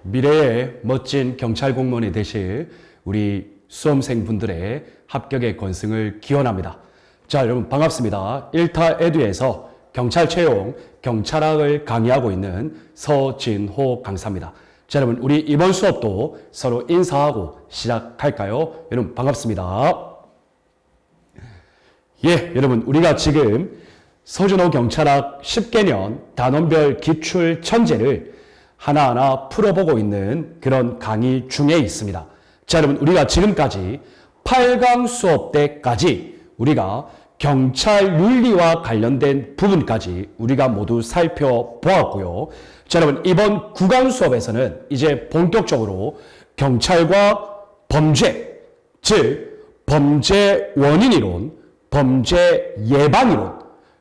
미래의 멋진 경찰 공무원이 되실 우리 수험생분들의 합격의 건승을 기원합니다. 자, 여러분 반갑습니다. 1타 에듀에서 경찰 채용, 경찰학을 강의하고 있는 서진호 강사입니다. 자, 여러분 우리 이번 수업도 서로 인사하고 시작할까요? 여러분 반갑습니다. 여러분 우리가 지금 서준호 경찰학 10개년 단원별 기출 천재를 하나하나 풀어보고 있는 그런 강의 중에 있습니다. 자, 여러분 우리가 지금까지 8강 수업 때까지 우리가 경찰 윤리와 관련된 부분까지 우리가 모두 살펴보았고요. 자, 여러분 이번 9강 수업에서는 이제 본격적으로 경찰과 범죄, 즉 범죄 원인 이론, 범죄 예방 이론,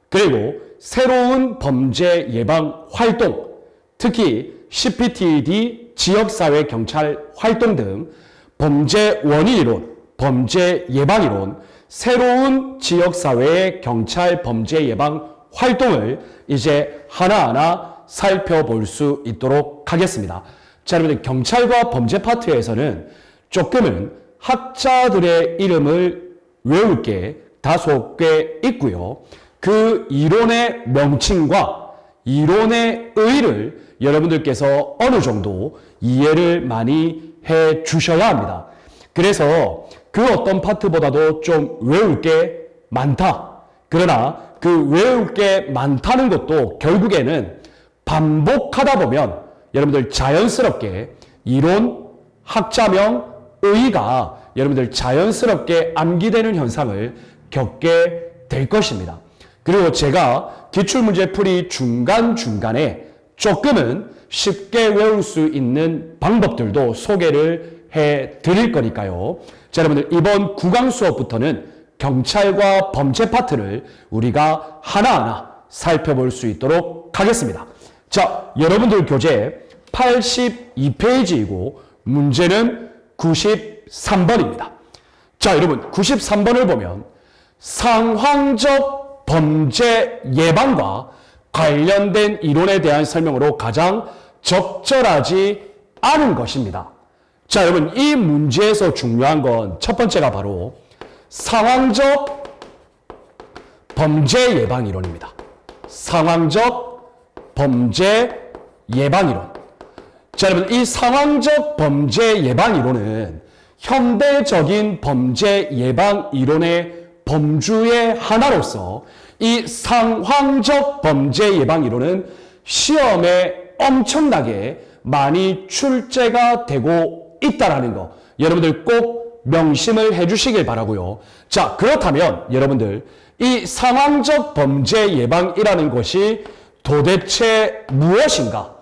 그리고 새로운 범죄 예방 활동, 특히 CPTD, 지역사회 경찰 활동 등 범죄 원인 이론, 범죄 예방 이론, 새로운 지역사회의 경찰 범죄 예방 활동을 이제 하나하나 살펴볼 수 있도록 하겠습니다. 자, 여러분들 경찰과 범죄 파트에서는 조금은 학자들의 이름을 외울 게 다소 꽤 있고요. 그 이론의 명칭과 이론의 의의를 여러분들께서 어느 정도 이해를 많이 해 주셔야 합니다. 그래서 그 어떤 파트보다도 좀 외울 게 많다. 그러나 그 외울 게 많다는 것도 결국에는 반복하다 보면 여러분들 자연스럽게 이론, 학자명, 의의가 여러분들 자연스럽게 암기되는 현상을 겪게 될 것입니다. 그리고 제가 기출문제풀이 중간중간에 조금은 쉽게 외울 수 있는 방법들도 소개를 해 드릴 거니까요. 자, 여러분들 이번 9강 수업부터는 경찰과 범죄 파트를 우리가 하나하나 살펴볼 수 있도록 하겠습니다. 자, 여러분들 교재 82페이지이고 문제는 93번입니다. 자, 여러분 93번을 보면 상황적 범죄 예방과 관련된 이론에 대한 설명으로 가장 적절하지 않은 것입니다. 자, 여러분 이 문제에서 중요한 건 첫 번째가 바로 상황적 범죄 예방 이론입니다. 상황적 범죄 예방 이론. 자, 여러분 이 상황적 범죄 예방 이론은 현대적인 범죄 예방 이론의 범주의 하나로서 이 상황적 범죄 예방 이론은 시험에 엄청나게 많이 출제가 되고 있다라는 거 여러분들 꼭 명심을 해 주시길 바라고요. 자, 그렇다면 여러분들 이 상황적 범죄 예방이라는 것이 도대체 무엇인가?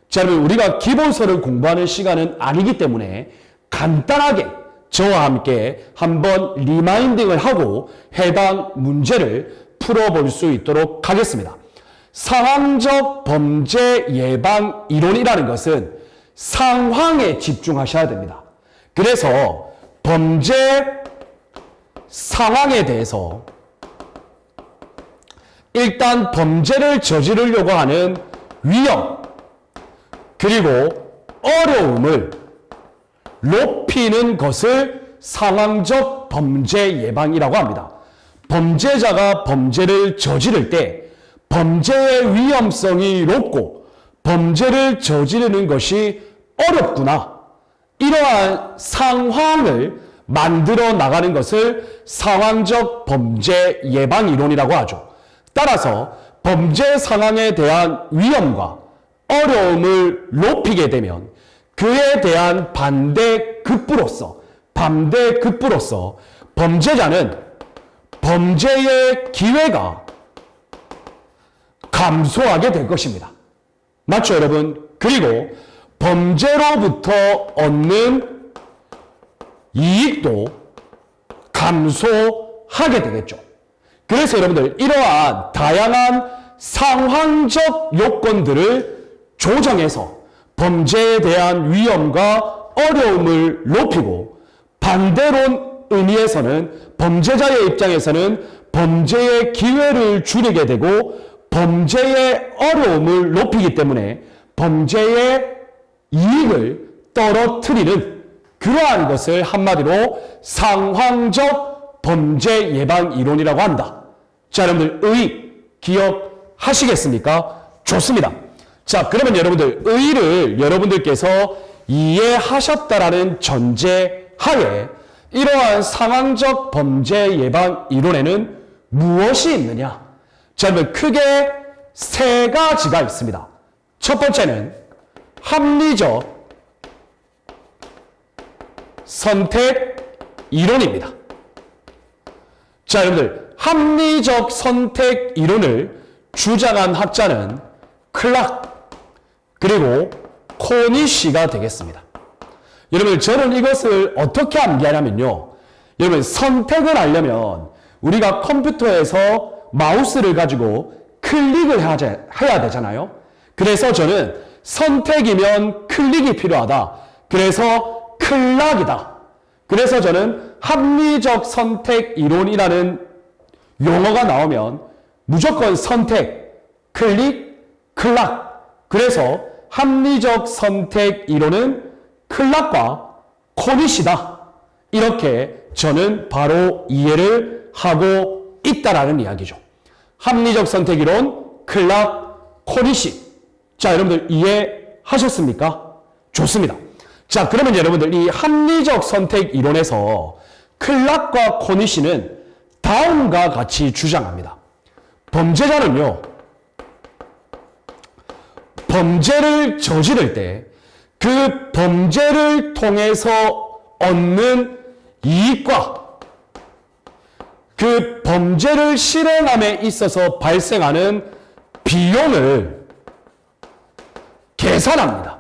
자, 여러분 우리가 기본서를 공부하는 시간은 아니기 때문에 간단하게 저와 함께 한번 리마인딩을 하고 해당 문제를 풀어볼 수 있도록 하겠습니다. 상황적 범죄 예방 이론이라는 것은 상황에 집중하셔야 됩니다. 그래서 범죄 상황에 대해서 일단 범죄를 저지르려고 하는 위험 그리고 어려움을 높이는 것을 상황적 범죄 예방이라고 합니다. 범죄자가 범죄를 저지를 때 범죄의 위험성이 높고 범죄를 저지르는 것이 어렵구나. 이러한 상황을 만들어 나가는 것을 상황적 범죄 예방 이론이라고 하죠. 따라서 범죄 상황에 대한 위험과 어려움을 높이게 되면 그에 대한 반대급부로서 범죄자는 범죄의 기회가 감소하게 될 것입니다. 맞죠, 여러분? 그리고 범죄로부터 얻는 이익도 감소하게 되겠죠. 그래서 여러분들 이러한 다양한 상황적 요건들을 조정해서 범죄에 대한 위험과 어려움을 높이고 반대론 의미에서는 범죄자의 입장에서는 범죄의 기회를 줄이게 되고 범죄의 어려움을 높이기 때문에 범죄의 이익을 떨어뜨리는 그러한 것을 한마디로 상황적 범죄 예방 이론이라고 한다. 자, 여러분들 의의 기억하시겠습니까? 좋습니다. 자, 그러면 여러분들 의의를 여러분들께서 이해하셨다라는 전제하에 이러한 상황적 범죄 예방 이론에는 무엇이 있느냐? 자, 그러면 크게 세 가지가 있습니다. 첫 번째는 합리적 선택 이론입니다. 자, 여러분들 합리적 선택 이론을 주장한 학자는 클락 그리고 코니시가 되겠습니다. 여러분, 저는 이것을 어떻게 암기하냐면요. 여러분, 선택을 하려면 우리가 컴퓨터에서 마우스를 가지고 클릭을 해야 되잖아요. 그래서 저는 선택이면 클릭이 필요하다. 그래서 클락이다. 그래서 저는 합리적 선택 이론이라는 용어가 나오면 무조건 선택, 클릭, 클락. 그래서 합리적 선택 이론은 클락과 코니시다. 이렇게 저는 바로 이해를 하고 있다라는 이야기죠. 합리적 선택 이론, 클락, 코니시. 자, 여러분들 이해하셨습니까? 좋습니다. 자, 그러면 여러분들 이 합리적 선택 이론에서 클락과 코니시는 다음과 같이 주장합니다. 범죄자는요, 범죄를 저지를 때 그 범죄를 통해서 얻는 이익과 그 범죄를 실행함에 있어서 발생하는 비용을 계산합니다.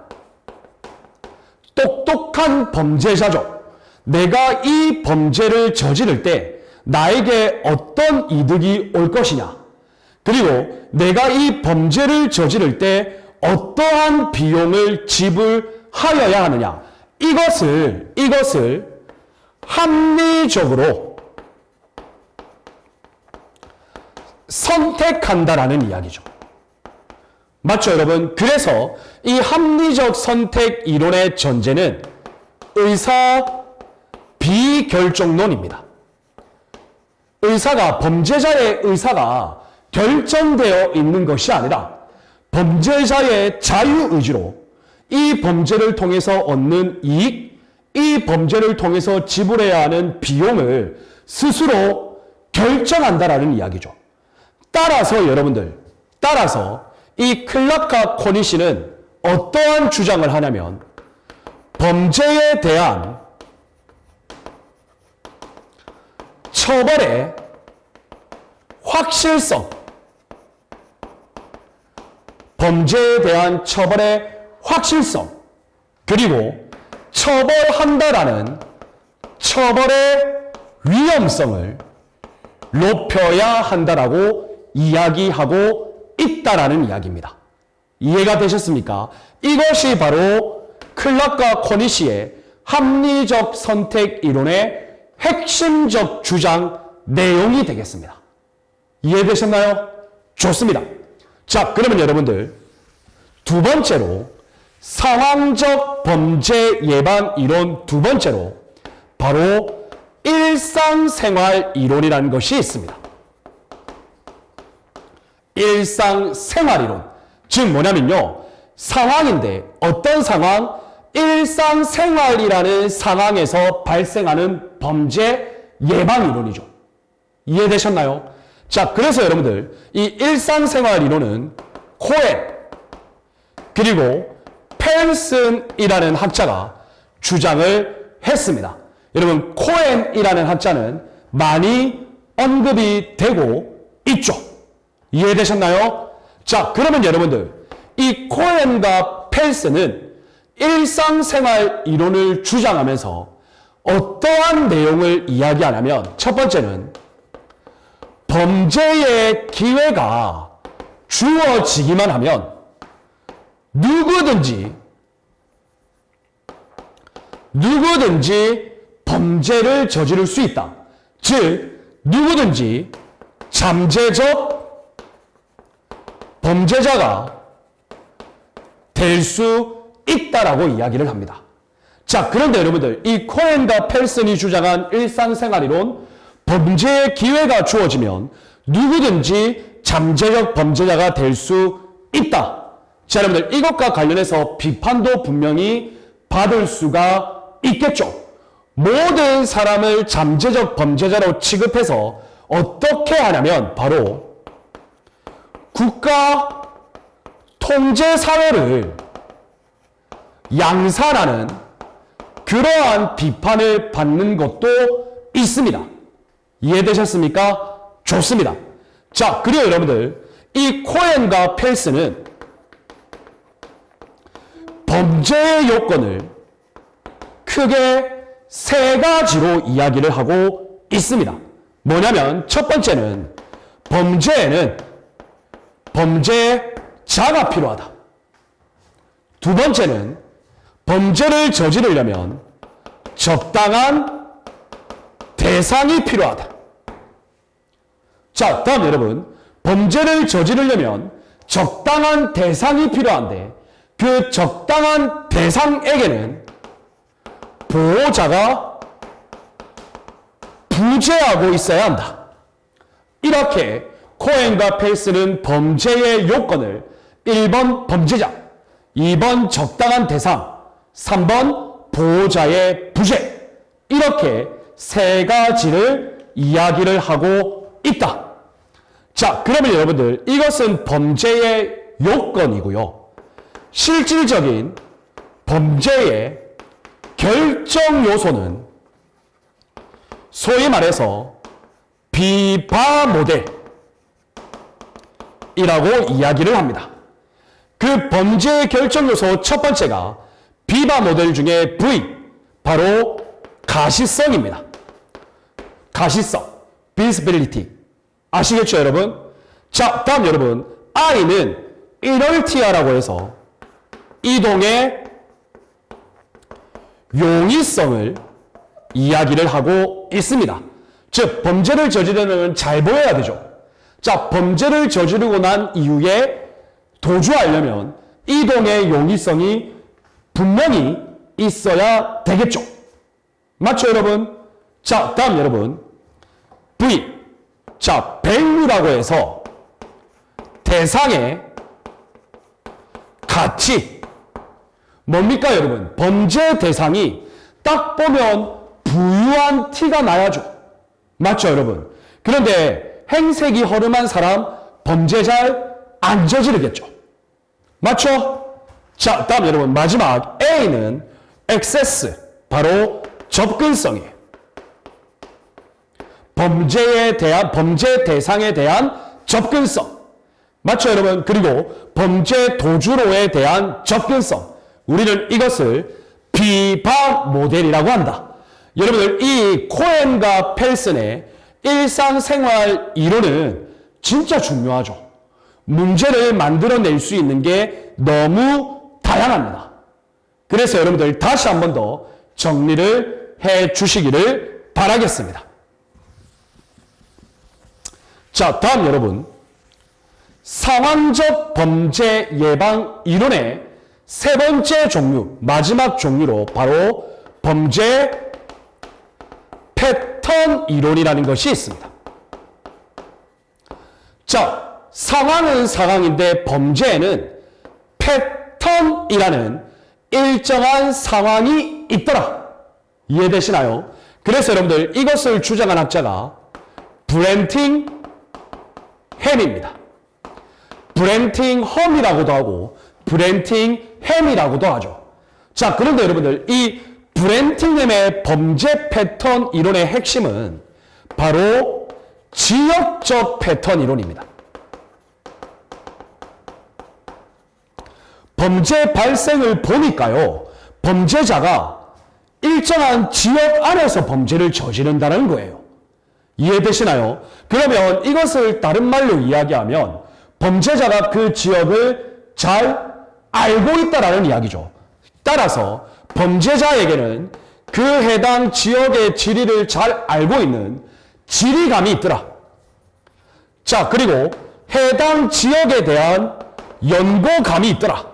똑똑한 범죄자죠. 내가 이 범죄를 저지를 때 나에게 어떤 이득이 올 것이냐, 그리고 내가 이 범죄를 저지를 때 어떠한 비용을 지불하여야 하느냐, 이것을 합리적으로 선택한다라는 이야기죠. 맞죠, 여러분? 그래서 이 합리적 선택 이론의 전제는 의사 비결정론입니다. 범죄자의 의사가 결정되어 있는 것이 아니라 범죄자의 자유의지로 이 범죄를 통해서 얻는 이익, 이 범죄를 통해서 지불해야 하는 비용을 스스로 결정한다라는 이야기죠. 따라서 여러분들, 이 클락과 코니시는 어떠한 주장을 하냐면 범죄에 대한 처벌의 확실성, 범죄에 대한 처벌의 확실성, 그리고 처벌한다라는 처벌의 위험성을 높여야 한다라고 이야기하고 있다라는 이야기입니다. 이해가 되셨습니까? 이것이 바로 클락과 코니시의 합리적 선택 이론의 핵심적 주장 내용이 되겠습니다. 이해되셨나요? 좋습니다. 자, 그러면 여러분들 두 번째로 상황적 범죄 예방 이론 두 번째로 바로 일상생활 이론이라는 것이 있습니다. 일상생활 이론. 즉 뭐냐면요, 상황인데 어떤 상황? 일상생활이라는 상황에서 발생하는 범죄 예방 이론이죠. 이해되셨나요? 자, 그래서 여러분들 이 일상생활 이론은 코엔 그리고 펜슨이라는 학자가 주장을 했습니다. 여러분, 코엔이라는 학자는 많이 언급이 되고 있죠. 이해되셨나요? 자, 그러면 여러분들 이 코엔과 펜슨은 일상생활 이론을 주장하면서 어떠한 내용을 이야기하냐면 첫 번째는 범죄의 기회가 주어지기만 하면 누구든지 범죄를 저지를 수 있다. 즉 누구든지 잠재적 범죄자가 될 수 있다라고 이야기를 합니다. 자, 그런데 여러분들, 이 코엔과 펠슨이 주장한 일상생활이론, 범죄의 기회가 주어지면 누구든지 잠재적 범죄자가 될 수 있다. 자, 여러분들, 이것과 관련해서 비판도 분명히 받을 수가 있겠죠. 모든 사람을 잠재적 범죄자로 취급해서 어떻게 하냐면 바로 국가 통제 사회를 양산하는 그러한 비판을 받는 것도 있습니다. 이해되셨습니까? 좋습니다. 자, 그리고 여러분들, 이 코엔과 펠슨은 범죄의 요건을 크게 세 가지로 이야기를 하고 있습니다. 뭐냐면 첫 번째는 범죄에는 범죄자가 필요하다. 두 번째는 범죄를 저지르려면 적당한 대상이 필요하다. 자, 다음 여러분, 범죄를 저지르려면 적당한 대상이 필요한데 그 적당한 대상에게는 보호자가 부재하고 있어야 한다. 이렇게 코엔과 펠슨은 범죄의 요건을 1번 범죄자, 2번 적당한 대상, 3번 보호자의 부재, 이렇게 세 가지를 이야기를 하고 있다. 자, 그러면 여러분들, 이것은 범죄의 요건이고요. 실질적인 범죄의 결정 요소는 소위 말해서 비바 모델이라고 이야기를 합니다. 그 범죄의 결정 요소 첫 번째가 비바 모델 중에 V, 바로 가시성입니다. 가시성, visibility. 아시겠죠, 여러분? 자, 다음 여러분, I는 inertia라고 해서 이동의 용이성을 이야기를 하고 있습니다. 즉, 범죄를 저지르려면 잘 보여야 되죠. 자, 범죄를 저지르고 난 이후에 도주하려면 이동의 용이성이 분명히 있어야 되겠죠. 맞죠, 여러분? 자, 다음 여러분, V. 자, value라고 해서 대상의 가치. 뭡니까, 여러분? 범죄 대상이 딱 보면 부유한 티가 나야죠. 맞죠, 여러분? 그런데 행색이 허름한 사람 범죄 잘 안 저지르겠죠. 맞죠? 자, 다음 여러분, 마지막 A는 access, 바로 접근성이에요. 범죄에 대한, 범죄 대상에 대한 접근성. 맞죠, 여러분? 그리고 범죄 도주로에 대한 접근성. 우리는 이것을 비바 모델이라고 한다. 여러분들, 이 코엔과 펠슨의 일상생활 이론은 진짜 중요하죠. 문제를 만들어낼 수 있는 게 너무 다양합니다. 그래서 여러분들 다시 한 번 더 정리를 해 주시기를 바라겠습니다. 자, 다음 여러분, 상황적 범죄 예방 이론의 세 번째 종류, 마지막 종류로 바로 범죄 패턴 이론이라는 것이 있습니다. 자, 상황은 상황인데 범죄에는 패턴이라는 일정한 상황이 있더라. 이해되시나요? 그래서 여러분들, 이것을 주장한 학자가 브렌팅 햄입니다. 브렌팅 험이라고도 하고 브렌팅 햄이라고도 하죠. 자, 그런데 여러분들, 이 브렌팅 햄의 범죄 패턴 이론의 핵심은 바로 지역적 패턴 이론입니다. 범죄 발생을 보니까요, 범죄자가 일정한 지역 안에서 범죄를 저지른다는 거예요. 이해되시나요? 그러면 이것을 다른 말로 이야기하면 범죄자가 그 지역을 잘 알고 있다라는 이야기죠. 따라서 범죄자에게는 그 해당 지역의 지리를 잘 알고 있는 지리감이 있더라. 자, 그리고 해당 지역에 대한 연고감이 있더라.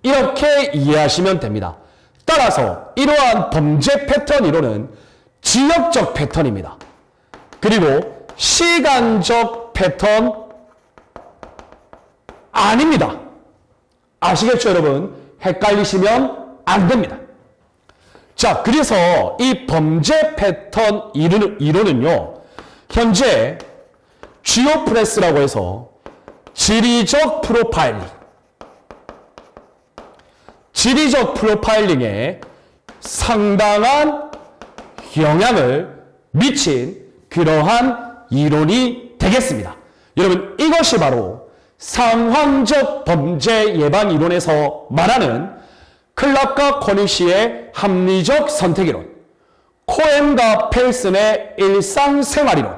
이렇게 이해하시면 됩니다. 따라서 이러한 범죄 패턴 이론은 지역적 패턴입니다. 그리고 시간적 패턴 아닙니다. 아시겠죠, 여러분? 헷갈리시면 안 됩니다. 자, 그래서 이 범죄 패턴 이론은요, 현재 지오프레스라고 해서 지리적 프로파일링에 상당한 영향을 미친 그러한 이론이 되겠습니다. 여러분, 이것이 바로 상황적 범죄 예방 이론에서 말하는 클락과 코니시의 합리적 선택이론, 코엔과 펠슨의 일상생활이론,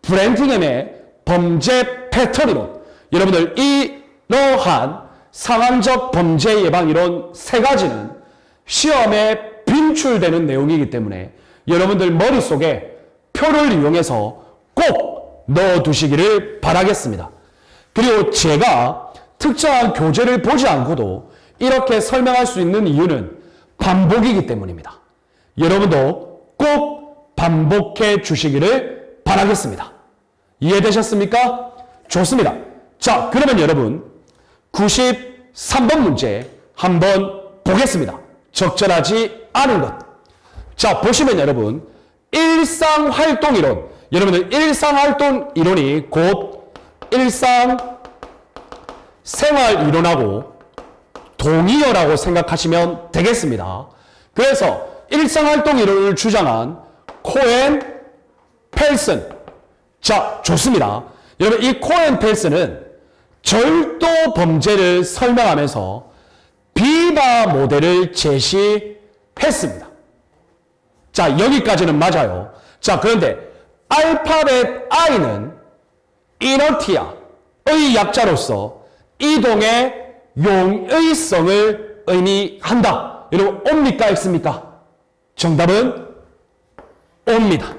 브랜팅햄의 범죄 패턴이론, 여러분들 이러한 상황적 범죄 예방 이론 세 가지는 시험에 빈출되는 내용이기 때문에 여러분들 머릿속에 표를 이용해서 꼭 넣어두시기를 바라겠습니다. 그리고 제가 특정한 교재를 보지 않고도 이렇게 설명할 수 있는 이유는 반복이기 때문입니다. 여러분도 꼭 반복해 주시기를 바라겠습니다. 이해되셨습니까? 좋습니다. 자, 그러면 여러분 93번 문제 한번 보겠습니다. 적절하지 않은 것. 자, 보시면 여러분 일상활동이론, 여러분들 일상활동이론이 곧 일상생활이론하고 동의어라고 생각하시면 되겠습니다. 그래서 일상활동이론을 주장한 코엔, 펠슨. 자, 좋습니다. 여러분 이 코엔, 펠슨은 절도 범죄를 설명하면서 비바 모델을 제시했습니다. 자, 여기까지는 맞아요. 자, 그런데 알파벳 I는 이너티아의 약자로서 이동의 용의성을 의미한다. 여러분, 옵니까? X입니까? 정답은 옵니다.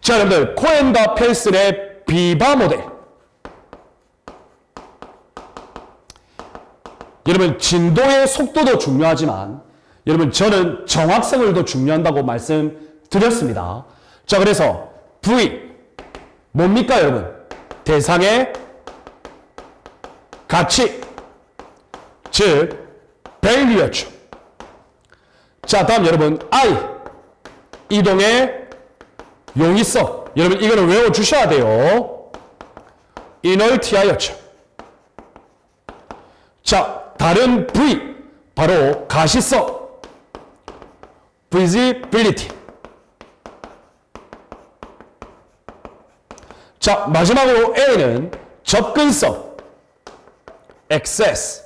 자, 여러분들, 코엔과 펠슨의 비바 모델. 여러분, 진도의 속도도 중요하지만, 여러분, 저는 정확성을 더 중요한다고 말씀드렸습니다. 자, 그래서 V, 뭡니까, 여러분? 대상의 가치, 즉 value였죠. 자, 다음 여러분 I, 이동의 용이성. 여러분 이거는 외워주셔야 돼요. inertia였죠. 자, 다른 V, 바로 가시성, visibility. 자, 마지막으로 A는 접근성, access.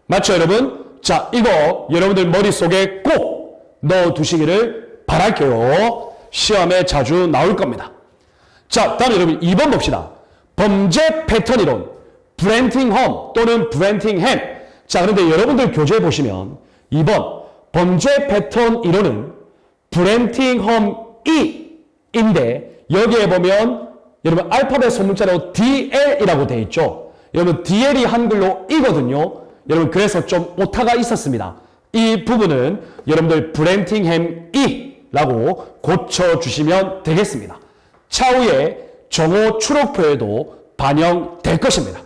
맞죠, 여러분? 자, 이거 여러분들 머릿속에 꼭 넣어두시기를 바랄게요. 시험에 자주 나올 겁니다. 자, 다음 여러분 2번 봅시다. 범죄 패턴 이론, 브랜팅엄 또는 브랜팅햄. 자, 그런데 여러분들 교재에 보시면 2번 범죄 패턴 이론은 브랜팅엄이인데 여기에 보면 여러분 알파벳 소문자로 DL이라고 되어 있죠. 여러분 DL이 한글로 이거든요. 여러분 그래서 좀 오타가 있었습니다. 이 부분은 여러분들 브랜팅햄이라고 고쳐주시면 되겠습니다. 차후에 정오 추록표에도 반영될 것입니다.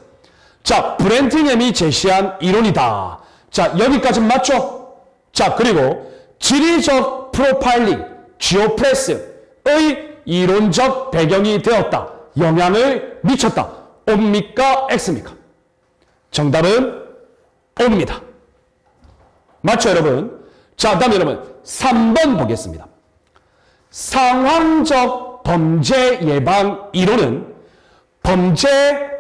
자, 브랜팅햄이 제시한 이론이다. 자, 여기까지는 맞죠? 자, 그리고 지리적 프로파일링, 지오프레스의 이론적 배경이 되었다. 영향을 미쳤다. 옵니까? X입니까? 정답은 옵니다. 맞죠, 여러분? 자, 다음 여러분 3번 보겠습니다. 상황적 범죄 예방 이론은 범죄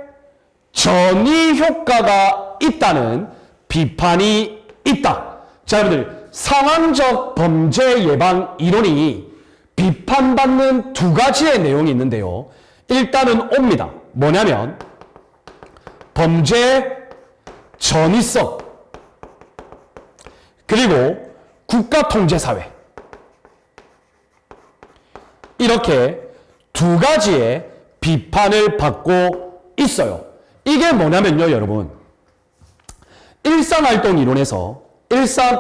전이 효과가 있다는 비판이 있다. 자, 여러분들 상황적 범죄 예방 이론이 비판받는 두 가지의 내용이 있는데요. 일단은 옵니다. 뭐냐면 범죄 전이성 그리고 국가통제사회, 이렇게 두 가지의 비판을 받고 있어요. 이게 뭐냐면요, 여러분. 일상활동 이론에서,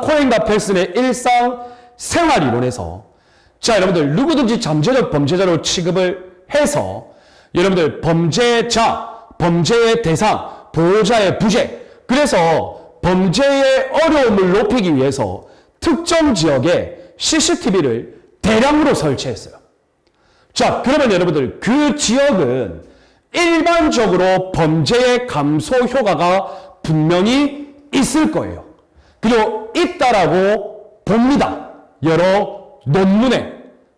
코엔과 펠슨의 일상생활 이론에서, 자, 여러분들, 누구든지 잠재적 범죄자로 취급을 해서, 여러분들, 범죄자, 범죄의 대상, 보호자의 부재, 그래서 범죄의 어려움을 높이기 위해서 특정 지역에 CCTV를 대량으로 설치했어요. 자, 그러면 여러분들, 그 지역은 일반적으로 범죄의 감소 효과가 분명히 있을 거예요. 그리고 있다라고 봅니다. 여러 논문에.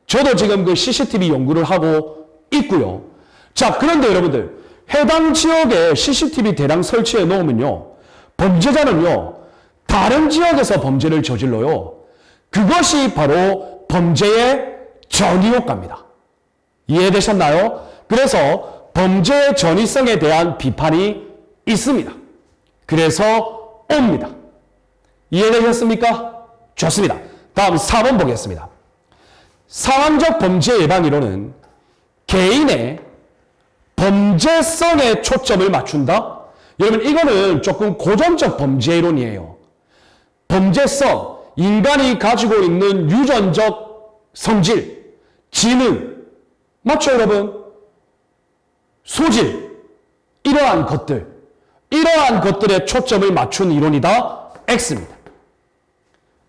저도 지금 그 CCTV 연구를 하고 있고요. 자, 그런데 여러분들, 해당 지역에 CCTV 대량 설치해 놓으면요, 범죄자는요, 다른 지역에서 범죄를 저질러요. 그것이 바로 범죄의 전이효과입니다. 이해되셨나요? 그래서 범죄의 전이성에 대한 비판이 있습니다. 그래서 옵니다. 이해되셨습니까? 좋습니다. 다음 4번 보겠습니다. 상황적 범죄 예방 이론은 개인의 범죄성에 초점을 맞춘다? 여러분, 이거는 조금 고전적 범죄 이론이에요. 범죄성, 인간이 가지고 있는 유전적 성질, 지능, 맞죠, 여러분? 소질, 이러한 것들에 초점을 맞춘 이론이다. X입니다.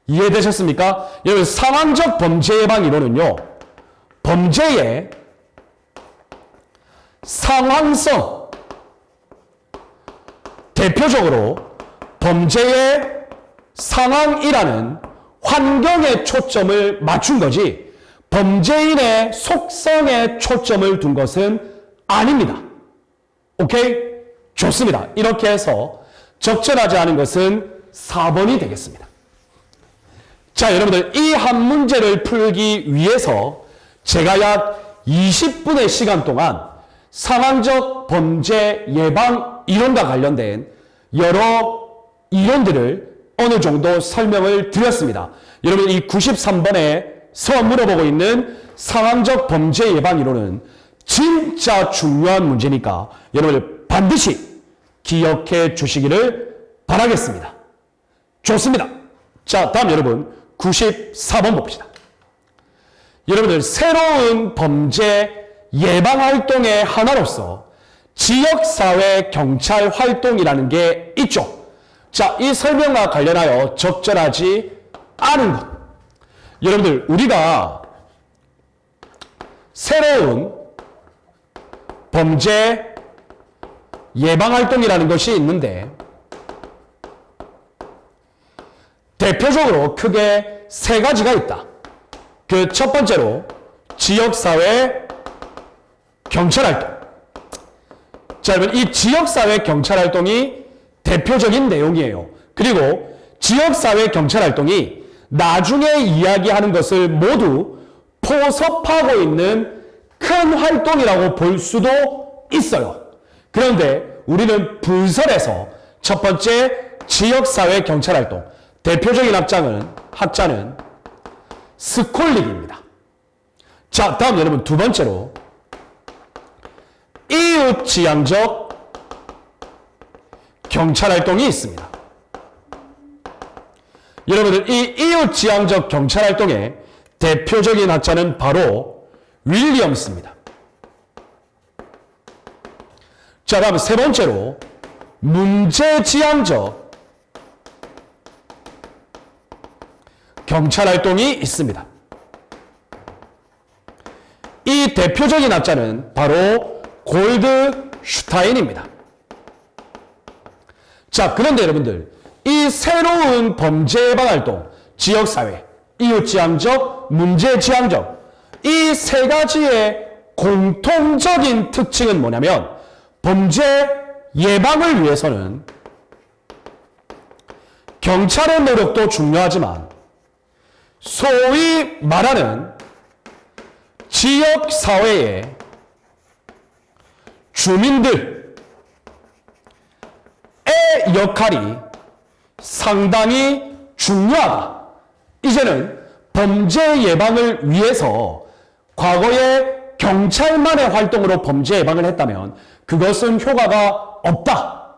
이해되셨습니까? 여러분, 상황적 범죄 예방 이론은요, 범죄의 상황성, 대표적으로 범죄의 상황이라는 환경에 초점을 맞춘 거지, 범죄인의 속성에 초점을 둔 것은 아닙니다. 오케이? 좋습니다. 이렇게 해서 적절하지 않은 것은 4번이 되겠습니다. 자, 여러분들, 이 한 문제를 풀기 위해서 제가 약 20분의 시간 동안 상황적 범죄 예방 이론과 관련된 여러 이론들을 어느 정도 설명을 드렸습니다. 여러분, 이 93번에서 물어보고 있는 상황적 범죄 예방 이론은 진짜 중요한 문제니까 여러분들 반드시 기억해 주시기를 바라겠습니다. 좋습니다. 자, 다음 여러분 94번 봅시다. 여러분들, 새로운 범죄 예방 활동의 하나로서 지역사회 경찰 활동이라는 게 있죠. 자, 이 설명과 관련하여 적절하지 않은 것. 여러분들, 우리가 새로운 범죄 예방 활동이라는 것이 있는데, 대표적으로 크게 세 가지가 있다. 그 첫 번째로 지역사회 경찰활동. 자, 여러분, 이 지역사회 경찰활동이 대표적인 내용이에요. 그리고 지역사회 경찰활동이 나중에 이야기하는 것을 모두 포섭하고 있는 큰 활동이라고 볼 수도 있어요. 그런데 우리는 분설해서 첫 번째 지역사회 경찰활동, 대표적인 학자는 스콜릭입니다. 자, 다음 여러분, 두 번째로 이웃지향적 경찰활동이 있습니다. 여러분들, 이 이웃지향적 경찰활동의 대표적인 학자는 바로 윌리엄스입니다. 자, 다음 세 번째로 문제지향적 경찰활동이 있습니다. 이 대표적인 학자는 바로 골드슈타인입니다. 자, 그런데 여러분들, 이 새로운 범죄 예방 활동, 지역사회, 이웃지향적, 문제지향적, 이 세 가지의 공통적인 특징은 뭐냐면, 범죄 예방을 위해서는 경찰의 노력도 중요하지만 소위 말하는 지역사회의 주민들의 역할이 상당히 중요하다. 이제는 범죄 예방을 위해서 과거에 경찰만의 활동으로 범죄 예방을 했다면 그것은 효과가 없다.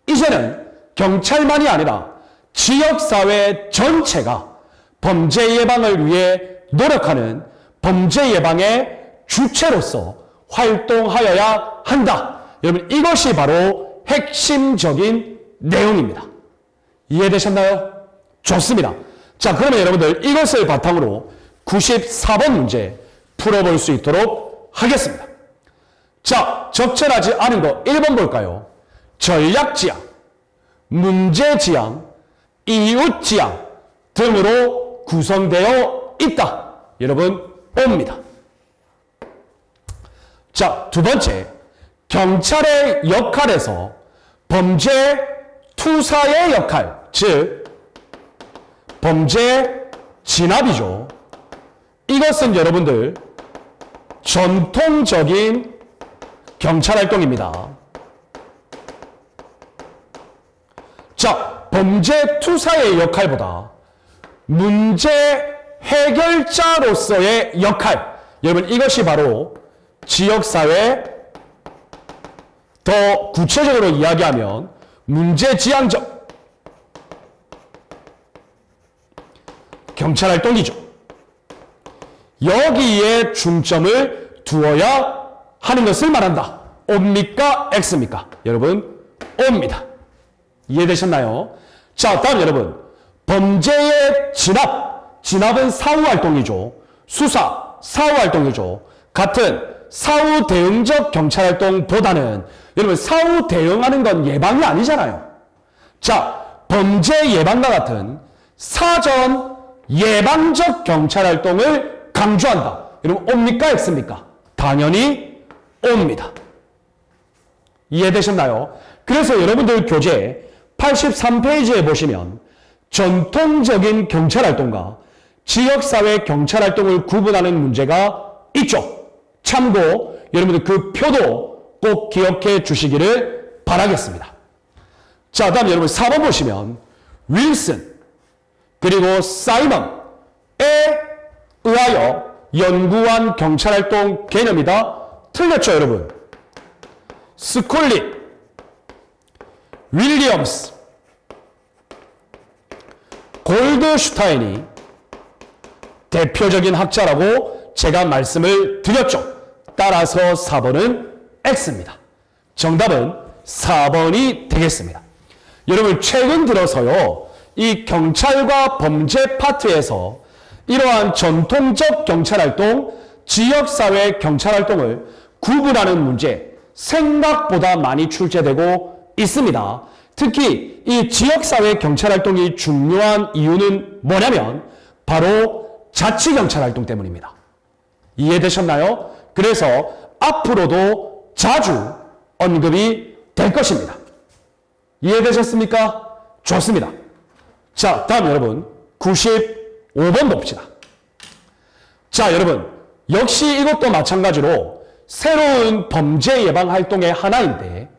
이제는 경찰만이 아니라 지역사회 전체가 범죄 예방을 위해 노력하는 범죄 예방의 주체로서 활동하여야 한다. 여러분, 이것이 바로 핵심적인 내용입니다. 이해되셨나요? 좋습니다. 자, 그러면 여러분들 이것을 바탕으로 94번 문제 풀어볼 수 있도록 하겠습니다. 자, 적절하지 않은 거 1번 볼까요? 전략지향, 문제지향, 이웃지향 등으로 구성되어 있다. 여러분, 옵니다. 자, 두 번째, 경찰의 역할에서 범죄 투사의 역할, 즉 범죄 진압이죠. 이것은 여러분들 전통적인 경찰 활동입니다. 자, 범죄 투사의 역할보다 문제 해결자로서의 역할, 여러분 이것이 바로 지역사회, 더 구체적으로 이야기하면 문제지향적 경찰활동이죠. 여기에 중점을 두어야 하는 것을 말한다. 옵니까? X입니까? 여러분, 옵니다. 이해되셨나요? 자, 다음 여러분, 범죄의 진압, 진압은 사후활동이죠. 수사, 사후활동이죠. 같은 사후 대응적 경찰활동보다는 여러분 사후 대응하는 건 예방이 아니잖아요. 자, 범죄 예방과 같은 사전 예방적 경찰활동을 강조한다. 여러분 옵니까? X입니까? 당연히 옵니다. 이해되셨나요? 그래서 여러분들 교재 83페이지에 보시면 전통적인 경찰활동과 지역사회 경찰활동을 구분하는 문제가 있죠. 참고 여러분들 그 표도 꼭 기억해 주시기를 바라겠습니다. 자, 다음 여러분 4번 보시면 윌슨 그리고 사이먼에 의하여 연구한 경찰활동 개념이다. 틀렸죠, 여러분? 스콜릿, 윌리엄스, 골드슈타인이 대표적인 학자라고 제가 말씀을 드렸죠. 따라서 4번은 X입니다. 정답은 4번이 되겠습니다. 여러분 최근 들어서요, 이 경찰과 범죄 파트에서 이러한 전통적 경찰활동, 지역사회 경찰활동을 구분하는 문제 생각보다 많이 출제되고 있습니다. 특히 이 지역사회 경찰활동이 중요한 이유는 뭐냐면 바로 자치경찰활동 때문입니다. 이해되셨나요? 그래서 앞으로도 자주 언급이 될 것입니다. 이해되셨습니까? 좋습니다. 자, 다음 여러분 95번 봅시다. 자, 여러분 역시 이것도 마찬가지로 새로운 범죄 예방 활동의 하나인데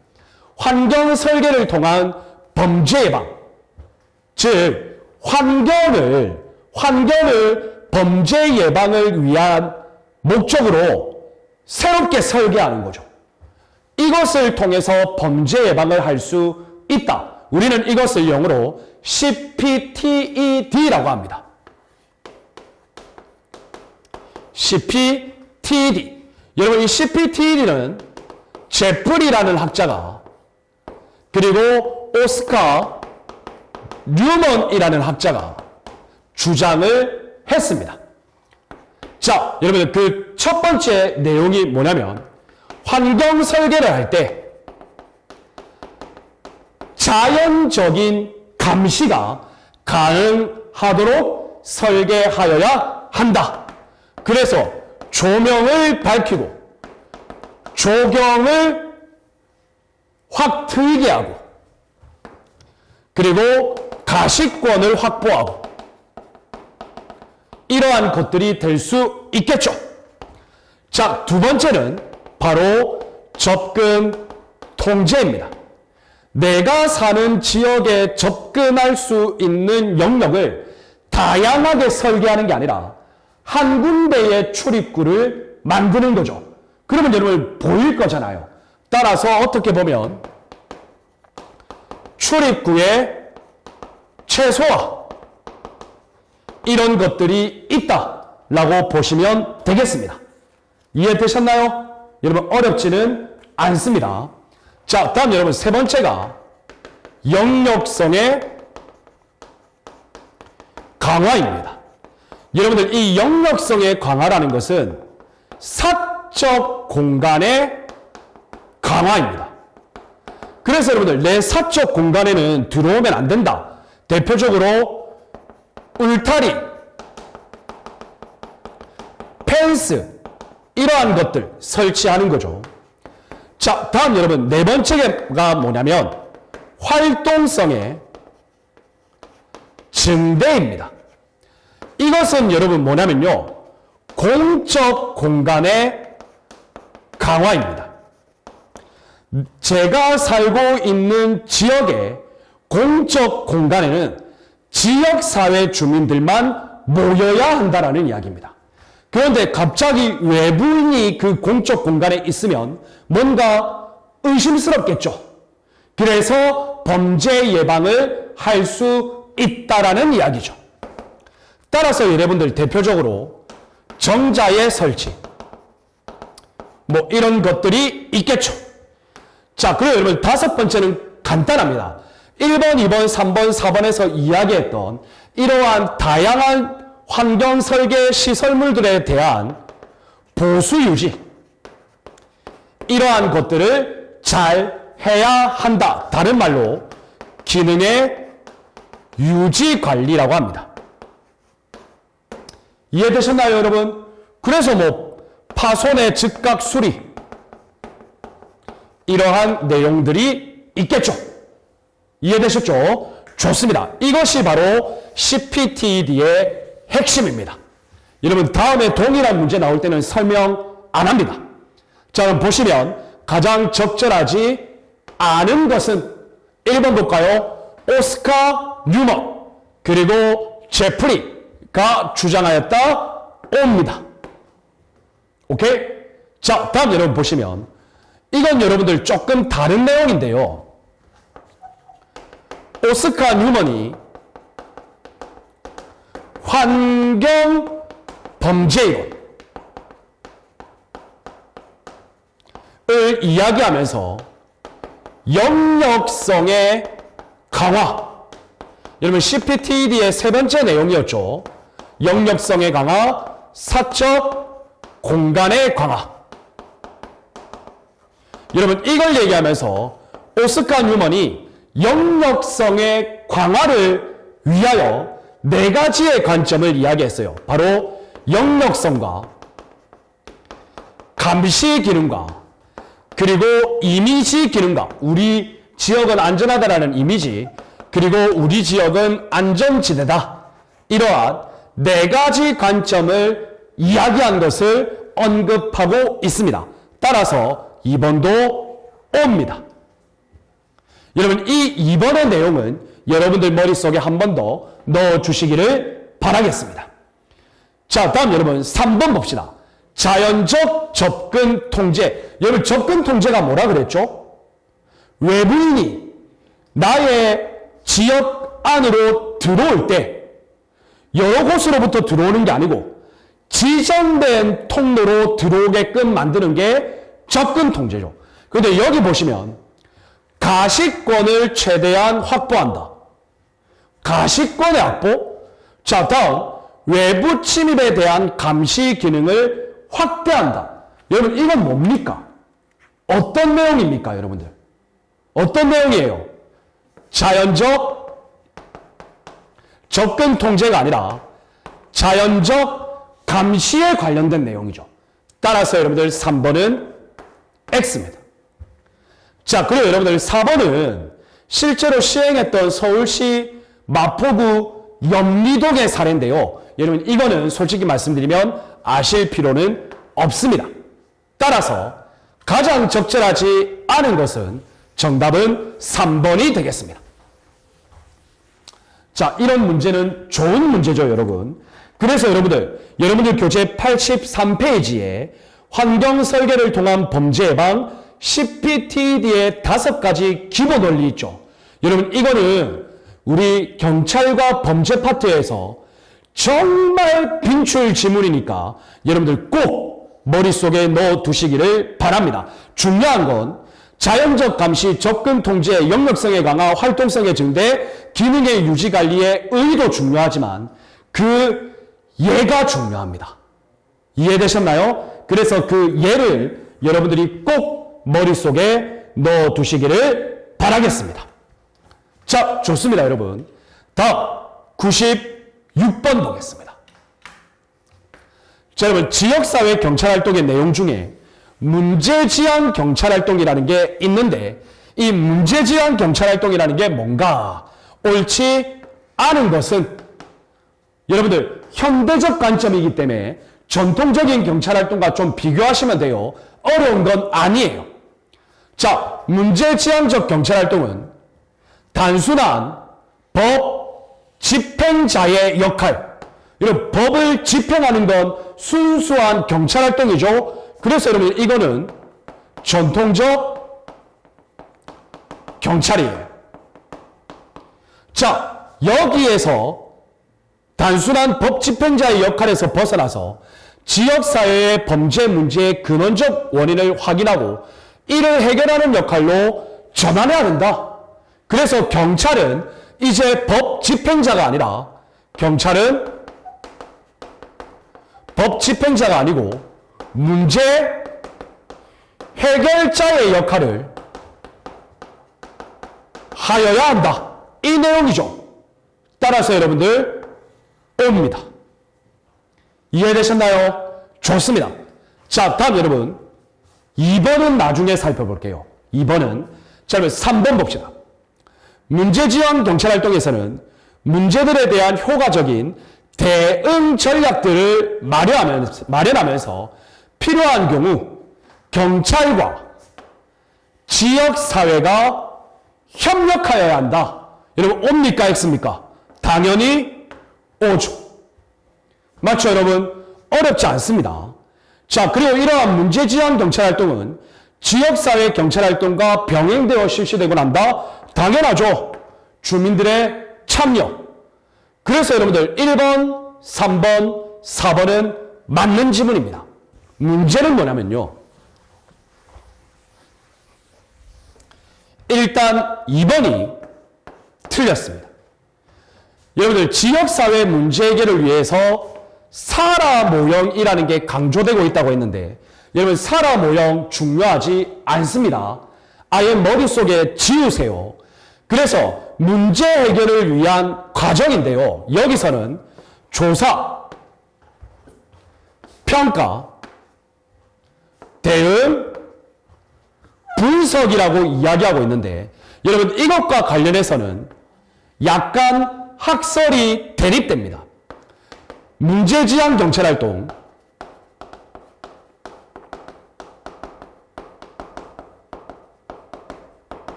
환경 설계를 통한 범죄 예방, 즉 환경을 범죄 예방을 위한 목적으로 새롭게 설계하는 거죠. 이것을 통해서 범죄 예방을 할 수 있다. 우리는 이것을 영어로 CPTED라고 합니다. CPTED. 여러분 이 CPTED는 제프리라는 학자가 그리고 오스카 뉴먼이라는 학자가 주장을 했습니다. 자, 여러분들 그 첫 번째 내용이 뭐냐면 환경 설계를 할 때 자연적인 감시가 가능하도록 설계하여야 한다. 그래서 조명을 밝히고 조경을 확 트이게 하고 그리고 가시권을 확보하고 이러한 것들이 될 수 있겠죠. 자, 두 번째는 바로 접근 통제입니다. 내가 사는 지역에 접근할 수 있는 영역을 다양하게 설계하는 게 아니라 한 군데의 출입구를 만드는 거죠. 그러면 여러분 보일 거잖아요. 따라서 어떻게 보면 출입구에 최소화 이런 것들이 있다라고 보시면 되겠습니다. 이해되셨나요? 여러분 어렵지는 않습니다. 자, 다음 여러분 세 번째가 영역성의 강화입니다. 여러분들 이 영역성의 강화라는 것은 사적 공간의 강화입니다. 그래서 여러분들 내 사적 공간에는 들어오면 안 된다. 대표적으로 울타리, 펜스 이러한 것들 설치하는 거죠. 자, 다음 여러분 네 번째가 뭐냐면 활동성의 증대입니다. 이것은 여러분 뭐냐면요. 공적 공간의 강화입니다. 제가 살고 있는 지역의 공적 공간에는 지역사회 주민들만 모여야 한다는 이야기입니다. 그런데 갑자기 외부인이 그 공적 공간에 있으면 뭔가 의심스럽겠죠. 그래서 범죄 예방을 할 수 있다라는 이야기죠. 따라서 여러분들 대표적으로 정자의 설치 뭐 이런 것들이 있겠죠. 자, 그리고 여러분 다섯 번째는 간단합니다. 1번, 2번, 3번, 4번에서 이야기했던 이러한 다양한 환경 설계 시설물들에 대한 보수 유지 이러한 것들을 잘 해야 한다. 다른 말로 기능의 유지 관리라고 합니다. 이해되셨나요, 여러분? 그래서 뭐 파손의 즉각 수리 이러한 내용들이 있겠죠. 이해되셨죠? 좋습니다. 이것이 바로 CPTED의 핵심입니다. 여러분 다음에 동일한 문제 나올 때는 설명 안 합니다. 자, 그럼 보시면 가장 적절하지 않은 것은 1번 볼까요? 오스카 뉴먼 그리고 제프리가 주장하였다 옵니다. 오케이? 자, 다음 여러분 보시면 이건 여러분들 조금 다른 내용인데요. 오스카 뉴먼이 환경 범죄이론을 이야기하면서 영역성의 강화, 여러분 CPTED의 세 번째 내용이었죠. 영역성의 강화, 사적 공간의 강화. 여러분 이걸 얘기하면서 오스카 뉴먼이 영역성의 강화를 위하여 네 가지의 관점을 이야기했어요. 바로 영역성과 감시 기능과 그리고 이미지 기능과 우리 지역은 안전하다라는 이미지 그리고 우리 지역은 안전지대다. 이러한 네 가지 관점을 이야기한 것을 언급하고 있습니다. 따라서 2번도 옵니다. 여러분 이 2번의 내용은 여러분들 머릿속에 한 번 더 넣어주시기를 바라겠습니다. 자, 다음 여러분 3번 봅시다. 자연적 접근 통제. 여러분 접근 통제가 뭐라 그랬죠? 외부인이 나의 지역 안으로 들어올 때 여러 곳으로부터 들어오는 게 아니고 지정된 통로로 들어오게끔 만드는 게 접근 통제죠. 그런데 여기 보시면 가시권을 최대한 확보한다. 가시권의 확보. 자, 다음 외부 침입에 대한 감시 기능을 확대한다. 여러분 이건 뭡니까? 어떤 내용입니까, 여러분들? 어떤 내용이에요? 자연적 접근 통제가 아니라 자연적 감시에 관련된 내용이죠. 따라서 여러분들 3번은 X입니다. 자, 그리고 여러분들 4번은 실제로 시행했던 서울시 마포구 염리동의 사례인데요. 여러분 이거는 솔직히 말씀드리면 아실 필요는 없습니다. 따라서 가장 적절하지 않은 것은 정답은 3번이 되겠습니다. 자, 이런 문제는 좋은 문제죠, 여러분. 그래서 여러분들 교재 83페이지에 환경 설계를 통한 범죄 예방 CPTED의 5가지 기본 원리 있죠. 여러분, 이거는 우리 경찰과 범죄 파트에서 정말 빈출 지문이니까 여러분들 꼭 머릿속에 넣어 두시기를 바랍니다. 중요한 건 자연적 감시, 접근 통제, 영역성의 강화, 활동성의 증대, 기능의 유지 관리의 의도 중요하지만 그 예가 중요합니다. 이해되셨나요? 그래서 그 예를 여러분들이 꼭 머릿속에 넣어 두시기를 바라겠습니다. 자, 좋습니다, 여러분. 다음 96번 보겠습니다. 자, 여러분, 지역사회 경찰활동의 내용 중에 문제지향 경찰활동이라는 게 있는데 이 문제지향 경찰활동이라는 게 뭔가 옳지 않은 것은 여러분들 현대적 관점이기 때문에 전통적인 경찰활동과 좀 비교하시면 돼요. 어려운 건 아니에요. 자, 문제지향적 경찰활동은 단순한 법 집행자의 역할, 여러분 법을 집행하는 건 순수한 경찰활동이죠. 그래서 여러분 이거는 전통적 경찰이에요. 자, 여기에서 단순한 법 집행자의 역할에서 벗어나서 지역사회의 범죄 문제의 근원적 원인을 확인하고 이를 해결하는 역할로 전환해야 된다. 그래서 경찰은 이제 법 집행자가 아니라 경찰은 법 집행자가 아니고 문제 해결자의 역할을 하여야 한다. 이 내용이죠. 따라서 여러분들 옵니다. 이해되셨나요? 좋습니다. 자, 다음 여러분 2번은 나중에 살펴볼게요. 2번은 자, 여러분 3번 봅시다. 문제지향 경찰활동에서는 문제들에 대한 효과적인 대응 전략들을 마련하면서 필요한 경우 경찰과 지역사회가 협력하여야 한다. 여러분 옵니까? X입니까? 당연히 오죠. 맞죠 여러분? 어렵지 않습니다. 자, 그리고 이러한 문제지향 경찰활동은 지역사회 경찰활동과 병행되어 실시되고 난다. 당연하죠. 주민들의 참여. 그래서 여러분들 1번, 3번, 4번은 맞는 지문입니다. 문제는 뭐냐면요. 일단 2번이 틀렸습니다. 여러분들 지역사회 문제 해결을 위해서 사라 모형이라는 게 강조되고 있다고 했는데 여러분 사라 모형 중요하지 않습니다. 아예 머릿속에 지우세요. 그래서 문제 해결을 위한 과정인데요. 여기서는 조사, 평가, 대응, 분석이라고 이야기하고 있는데 여러분 이것과 관련해서는 약간 학설이 대립됩니다. 문제지향 경찰활동,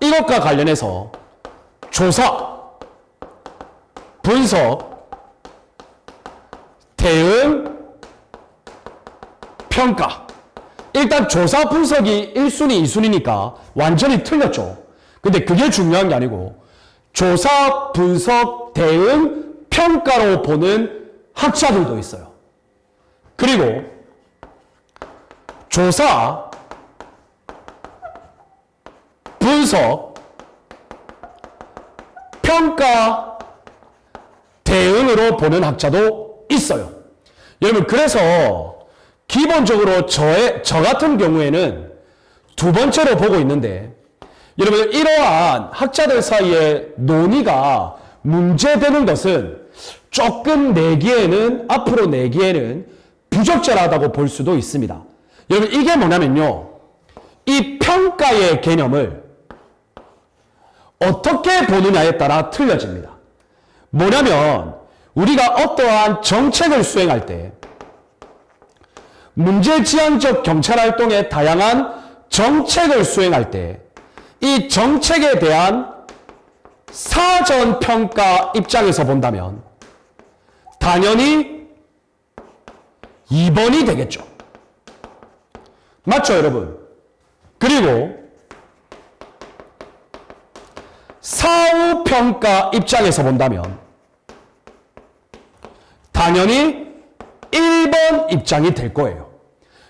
이것과 관련해서 조사, 분석, 대응, 평가. 일단 조사, 분석이 1순위, 2순위니까 완전히 틀렸죠. 근데 그게 중요한 게 아니고 조사, 분석, 대응, 평가로 보는 학자들도 있어요. 그리고 조사, 분석, 평가, 대응으로 보는 학자도 있어요. 여러분 그래서 기본적으로 저 같은 경우에는 두 번째로 보고 있는데 여러분 이러한 학자들 사이에 논의가 문제되는 것은 조금 내기에는 앞으로 내기에는 부적절하다고 볼 수도 있습니다. 여러분 이게 뭐냐면요. 이 평가의 개념을 어떻게 보느냐에 따라 틀려집니다. 뭐냐면 우리가 어떠한 정책을 수행할 때 문제지향적 경찰활동의 다양한 정책을 수행할 때 이 정책에 대한 사전평가 입장에서 본다면 당연히 2번이 되겠죠. 맞죠 여러분? 그리고 사후평가 입장에서 본다면 당연히 1번 입장이 될 거예요.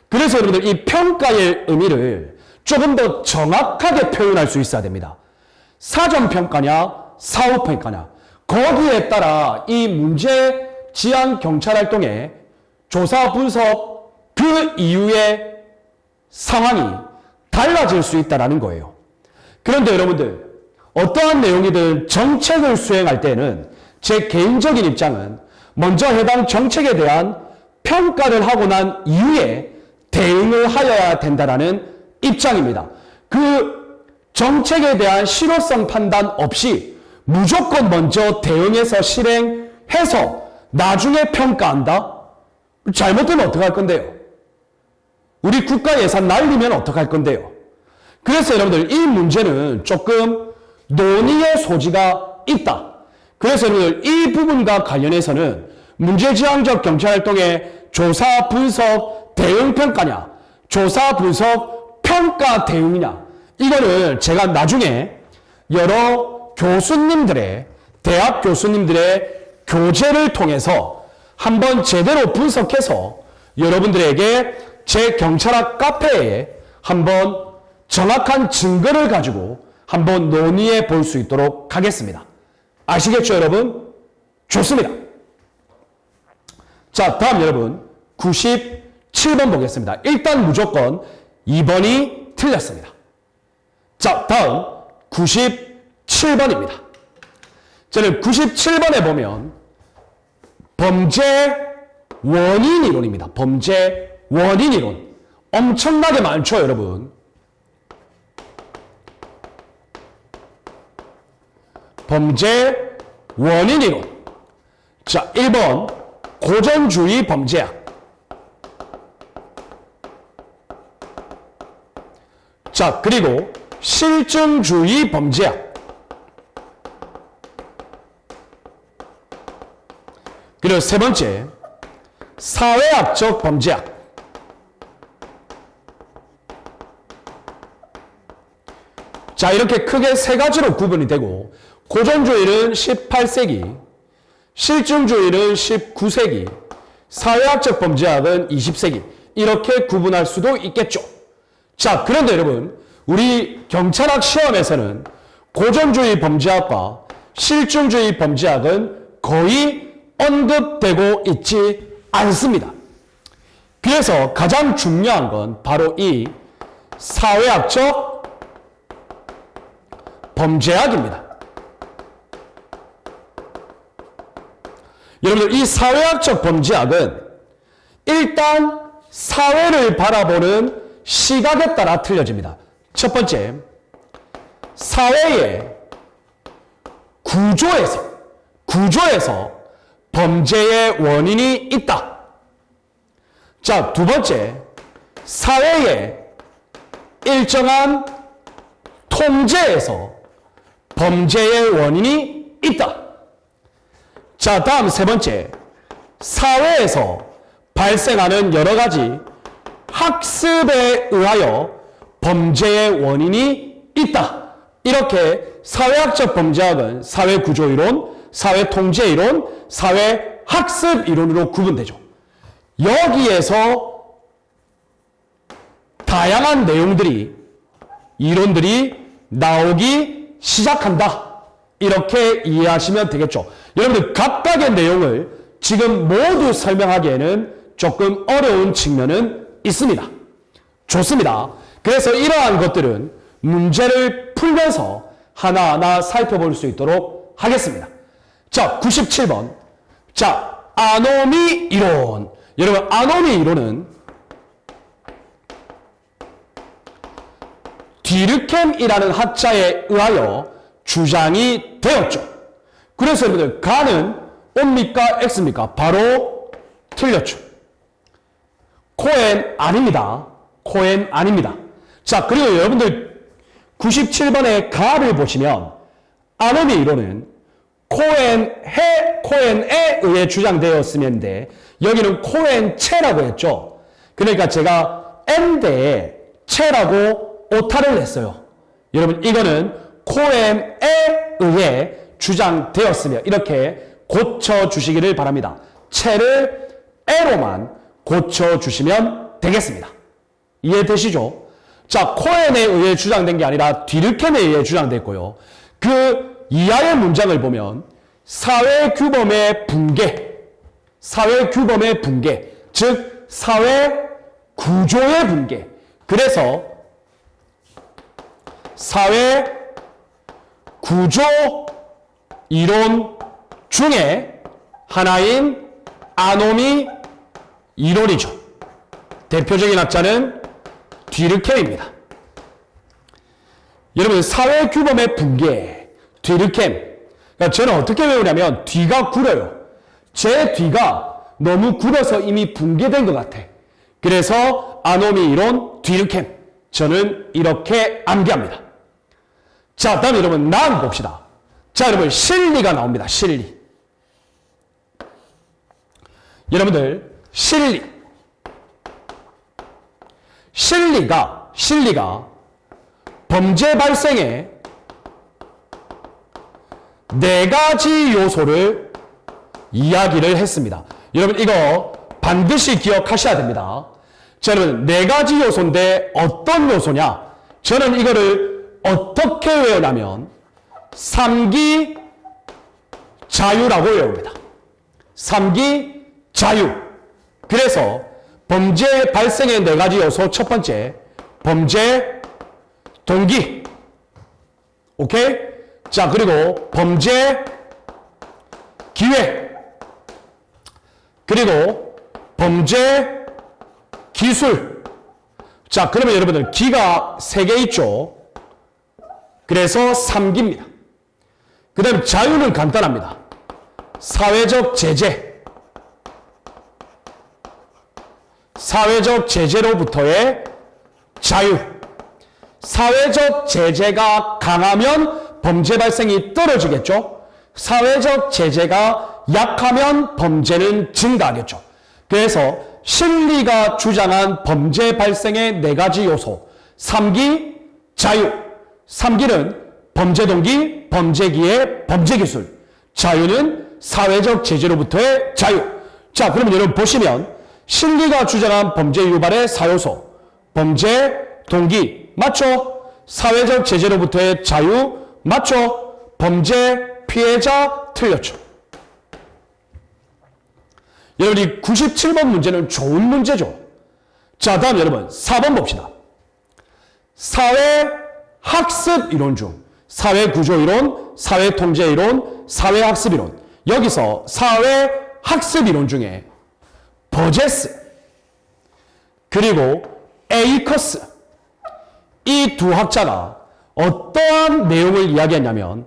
그래서 여러분들 이 평가의 의미를 조금 더 정확하게 표현할 수 있어야 됩니다. 사전평가냐 사후평가냐 거기에 따라 이 문제 지향 경찰활동의 조사 분석 그 이후의 상황이 달라질 수 있다는 거예요. 그런데 여러분들 어떠한 내용이든 정책을 수행할 때는 제 개인적인 입장은 먼저 해당 정책에 대한 평가를 하고 난 이후에 대응을 하여야 된다는 입장입니다. 그 정책에 대한 실효성 판단 없이 무조건 먼저 대응해서 실행해서 나중에 평가한다? 잘못되면 어떡할 건데요? 우리 국가 예산 날리면 어떡할 건데요? 그래서 여러분들 이 문제는 조금 논의의 소지가 있다. 그래서 여러분들 이 부분과 관련해서는 문제지향적 경찰활동의 조사, 분석, 대응 평가냐, 조사, 분석, 평가, 대응이냐, 이거는 제가 나중에 여러 교수님들의, 대학 교수님들의 교재를 통해서 한번 제대로 분석해서 여러분들에게 제 경찰학 카페에 한번 정확한 증거를 가지고 한번 논의해 볼 수 있도록 하겠습니다. 아시겠죠, 여러분? 좋습니다. 자, 다음 여러분 97번 보겠습니다. 일단 무조건 2번이 틀렸습니다. 자, 다음 97번입니다. 저는 97번에 보면 범죄 원인 이론입니다. 범죄 원인 이론. 엄청나게 많죠, 여러분. 범죄 원인 이론. 자, 1번 고전주의 범죄학. 자, 그리고 실증주의 범죄학. 그리고 세 번째 사회학적 범죄학. 자, 이렇게 크게 세 가지로 구분이 되고 고전주의는 18세기, 실증주의는 19세기, 사회학적 범죄학은 20세기 이렇게 구분할 수도 있겠죠. 자, 그런데 여러분 우리 경찰학 시험에서는 고전주의 범죄학과 실증주의 범죄학은 거의 언급되고 있지 않습니다. 그래서 가장 중요한 건 바로 이 사회학적 범죄학입니다. 여러분들 이 사회학적 범죄학은 일단 사회를 바라보는 시각에 따라 틀려집니다. 첫 번째, 사회의 구조에서 범죄의 원인이 있다. 자, 두 번째, 사회의 일정한 통제에서 범죄의 원인이 있다. 자, 다음 세 번째, 사회에서 발생하는 여러 가지 학습에 의하여 범죄의 원인이 있다. 이렇게 사회학적 범죄학은 사회구조이론, 사회통제이론, 사회학습이론으로 구분되죠. 여기에서 다양한 내용들이, 이론들이 나오기 시작한다. 이렇게 이해하시면 되겠죠. 여러분들 각각의 내용을 지금 모두 설명하기에는 조금 어려운 측면은 있습니다. 좋습니다. 그래서 이러한 것들은 문제를 풀면서 하나하나 살펴볼 수 있도록 하겠습니다. 자, 97번. 자, 아노미 이론. 여러분, 아노미 이론은 디르켐이라는 학자에 의하여 주장이 되었죠. 그래서 여러분들 가는 O입니까 X입니까? 바로 틀렸죠. 코엔 아닙니다. 코엔 아닙니다. 자, 그리고 여러분들 97번의 가를 보시면 아노미 이론은 코엔에 의해 주장되었으면인데 여기는 코엔체라고 했죠. 그러니까 제가 N대에 체라고 오타를 냈어요. 여러분 이거는 코엔에 의해 주장되었으며 이렇게 고쳐주시기를 바랍니다. 채를 에로만 고쳐주시면 되겠습니다. 이해되시죠? 자, 코엔에 의해 주장된 게 아니라 뒤르켄에 의해 주장됐고요. 그 이하의 문장을 보면 사회 규범의 붕괴, 즉 사회 구조의 붕괴. 그래서 사회 구조 이론 중에 하나인 아노미 이론이죠. 대표적인 학자는 뒤르켐입니다. 여러분, 사회 규범의 붕괴, 뒤르켐. 그러니까 저는 어떻게 외우냐면 뒤가 구려요. 제 뒤가 너무 구려서 이미 붕괴된 것 같아. 그래서 아노미 이론, 뒤르켐. 저는 이렇게 암기합니다. 자, 다음 여러분 나음 봅시다. 자, 여러분 실리가 나옵니다. 실리. 여러분들 실리가 범죄 발생의 네 가지 요소를 이야기를 했습니다. 여러분 이거 반드시 기억하셔야 됩니다. 자, 여러분 네 가지 요소인데 어떤 요소냐? 저는 이거를 어떻게 외우냐면 3기 자유라고 외웁니다. 3기 자유. 그래서 범죄 발생의 네 가지 요소 첫 번째, 범죄 동기. 오케이? 자, 그리고 범죄 기회. 그리고 범죄 기술. 자, 그러면 여러분들 기가 3개 있죠? 그래서 3기입니다. 그 다음 자유는 간단합니다. 사회적 제재. 사회적 제재로부터의 자유. 사회적 제재가 강하면 범죄 발생이 떨어지겠죠. 사회적 제재가 약하면 범죄는 증가하겠죠. 그래서 실리가 주장한 범죄 발생의 네 가지 요소. 3기 자유. 3기는 범죄 동기, 범죄 기회, 범죄 기술. 자유는 사회적 제재로부터의 자유. 자, 그러면 여러분 보시면 실리가 주장한 범죄 유발의 4요소. 범죄 동기. 맞죠? 사회적 제재로부터의 자유. 맞죠? 범죄 피해자. 틀렸죠. 여러분 이 97번 문제는 좋은 문제죠. 자, 다음 여러분 4번 봅시다. 사회 학습 이론 중 사회 구조 이론, 사회 통제 이론, 사회 학습 이론. 여기서 사회 학습 이론 중에 버제스 그리고 에이커스 이 두 학자가 어떠한 내용을 이야기했냐면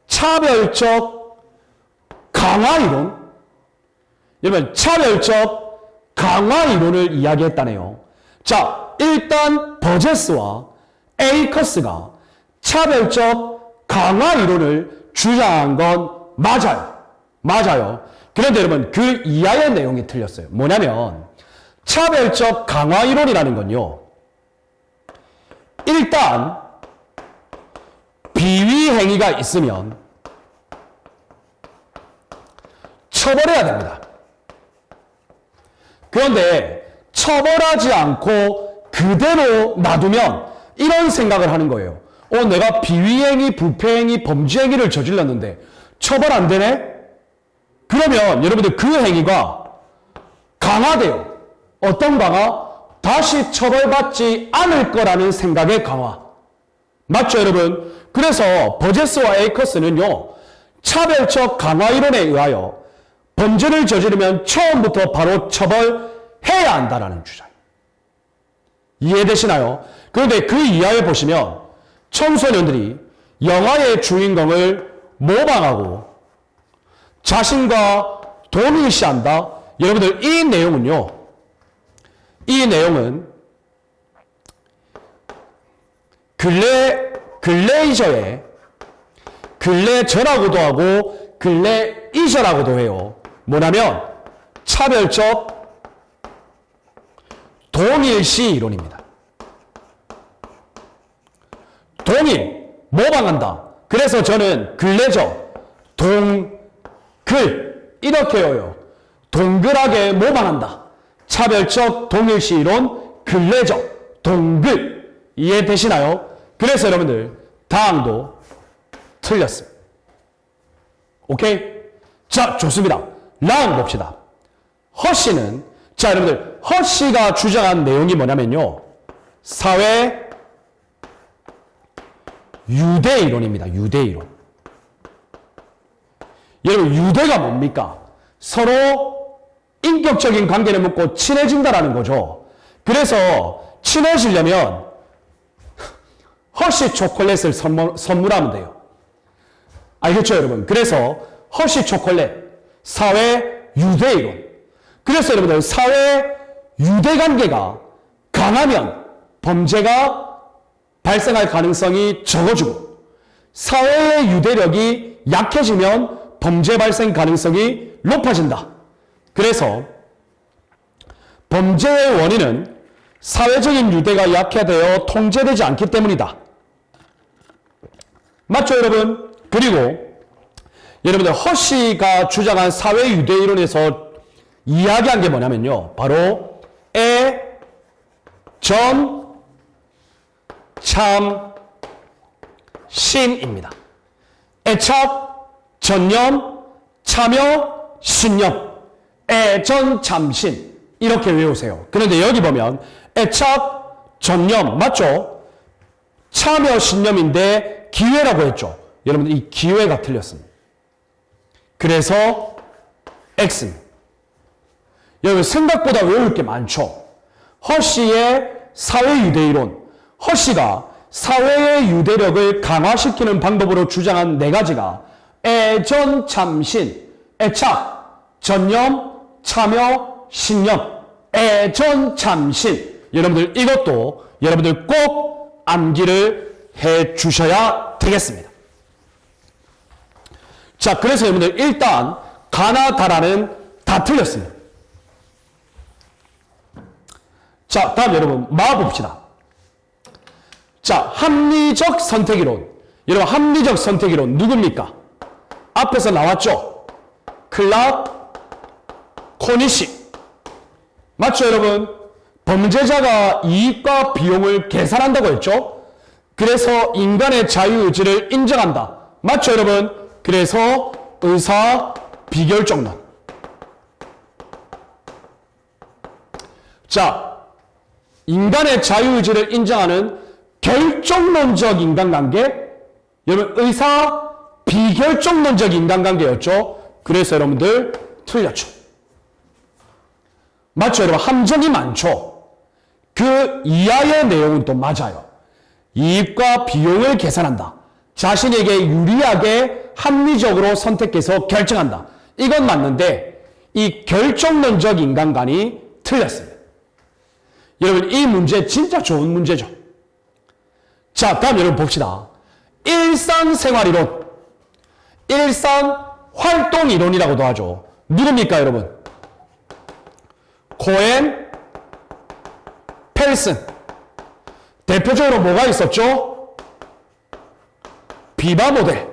차별적 강화 이론. 여러분 차별적 강화 이론을 이야기했다네요. 자, 일단 버제스와 에이커스가 차별적 강화 이론을 주장한 건 맞아요. 그런데 여러분 그 이하의 내용이 틀렸어요. 뭐냐면 차별적 강화 이론이라는 건요. 일단 비위 행위가 있으면 처벌해야 됩니다. 그런데 처벌하지 않고 그대로 놔두면 이런 생각을 하는 거예요. 내가 비위행위, 부패행위, 범죄행위를 저질렀는데 처벌 안 되네? 그러면 여러분들 그 행위가 강화돼요. 어떤 강화? 다시 처벌받지 않을 거라는 생각의 강화. 맞죠, 여러분? 그래서 버제스와 에이커스는요, 차별적 강화 이론에 의하여 범죄를 저지르면 처음부터 바로 처벌해야 한다라는 주장이에요. 이해되시나요? 그런데 그 이하에 보시면 청소년들이 영화의 주인공을 모방하고 자신과 동일시한다. 여러분들 이 내용은 글레이저의 글레저라고도 하고 글레이저라고도 해요. 뭐냐면 차별적 동일시 이론입니다. 동일, 모방한다. 그래서 저는 근래적, 동글 이렇게 외워요. 동글하게 모방한다. 차별적 동일시 이론, 근래적, 동글. 이해되시나요? 그래서 여러분들 다항도 틀렸습니다. 오케이? 자, 좋습니다. 라항 봅시다. 허씨는, 자, 여러분들 허씨가 주장한 내용이 뭐냐면요, 사회 유대 이론입니다. 유대 이론. 여러분, 유대가 뭡니까? 서로 인격적인 관계를 맺고 친해진다라는 거죠. 그래서 친해지려면 허쉬 초콜릿을 선물하면 돼요. 알겠죠, 여러분? 그래서 허쉬 초콜릿, 사회 유대 이론. 그래서 여러분들 사회 유대 관계가 강하면 범죄가 발생할 가능성이 적어지고, 사회의 유대력이 약해지면 범죄 발생 가능성이 높아진다. 그래서 범죄의 원인은 사회적인 유대가 약화되어 통제되지 않기 때문이다. 맞죠, 여러분? 그리고 여러분들 허씨가 주장한 사회 유대 이론에서 이야기한 게 뭐냐면요, 바로 전, 참, 신입니다. 애착, 전념, 참여, 신념. 애전, 참신. 이렇게 외우세요. 그런데 여기 보면 애착, 전념 맞죠? 참여, 신념인데 기회라고 했죠. 여러분들 이 기회가 틀렸습니다. 그래서 X입니다. 여러분 생각보다 외울 게 많죠. 허씨의 사회 유대 이론. 허씨가 사회의 유대력을 강화시키는 방법으로 주장한 네 가지가 애전, 참신, 애착, 전념, 참여, 신념. 애전, 참신. 여러분들 이것도 여러분들 꼭 암기를 해 주셔야 되겠습니다. 자, 그래서 여러분들 일단 가나 다라는 다 틀렸습니다. 자, 다음 여러분 마 봅시다. 자, 합리적 선택이론. 여러분 합리적 선택이론 누굽니까? 앞에서 나왔죠? 클락, 코니시. 맞죠, 여러분? 범죄자가 이익과 비용을 계산한다고 했죠? 그래서 인간의 자유의지를 인정한다. 맞죠, 여러분? 그래서 의사 비결정론. 자, 인간의 자유의지를 인정하는 결정론적 인간관계, 여러분 의사 비결정론적 인간관계였죠. 그래서 여러분들 틀렸죠. 맞죠, 여러분? 함정이 많죠. 그 이하의 내용은 또 맞아요. 이익과 비용을 계산한다. 자신에게 유리하게 합리적으로 선택해서 결정한다. 이건 맞는데 이 결정론적 인간관이 틀렸습니다. 여러분 이 문제 진짜 좋은 문제죠. 자, 다음 여러분 봅시다. 일상생활이론, 일상활동이론이라고도 하죠. 누굽니까, 여러분? 코엔, 펠슨. 대표적으로 뭐가 있었죠? 비바 모델.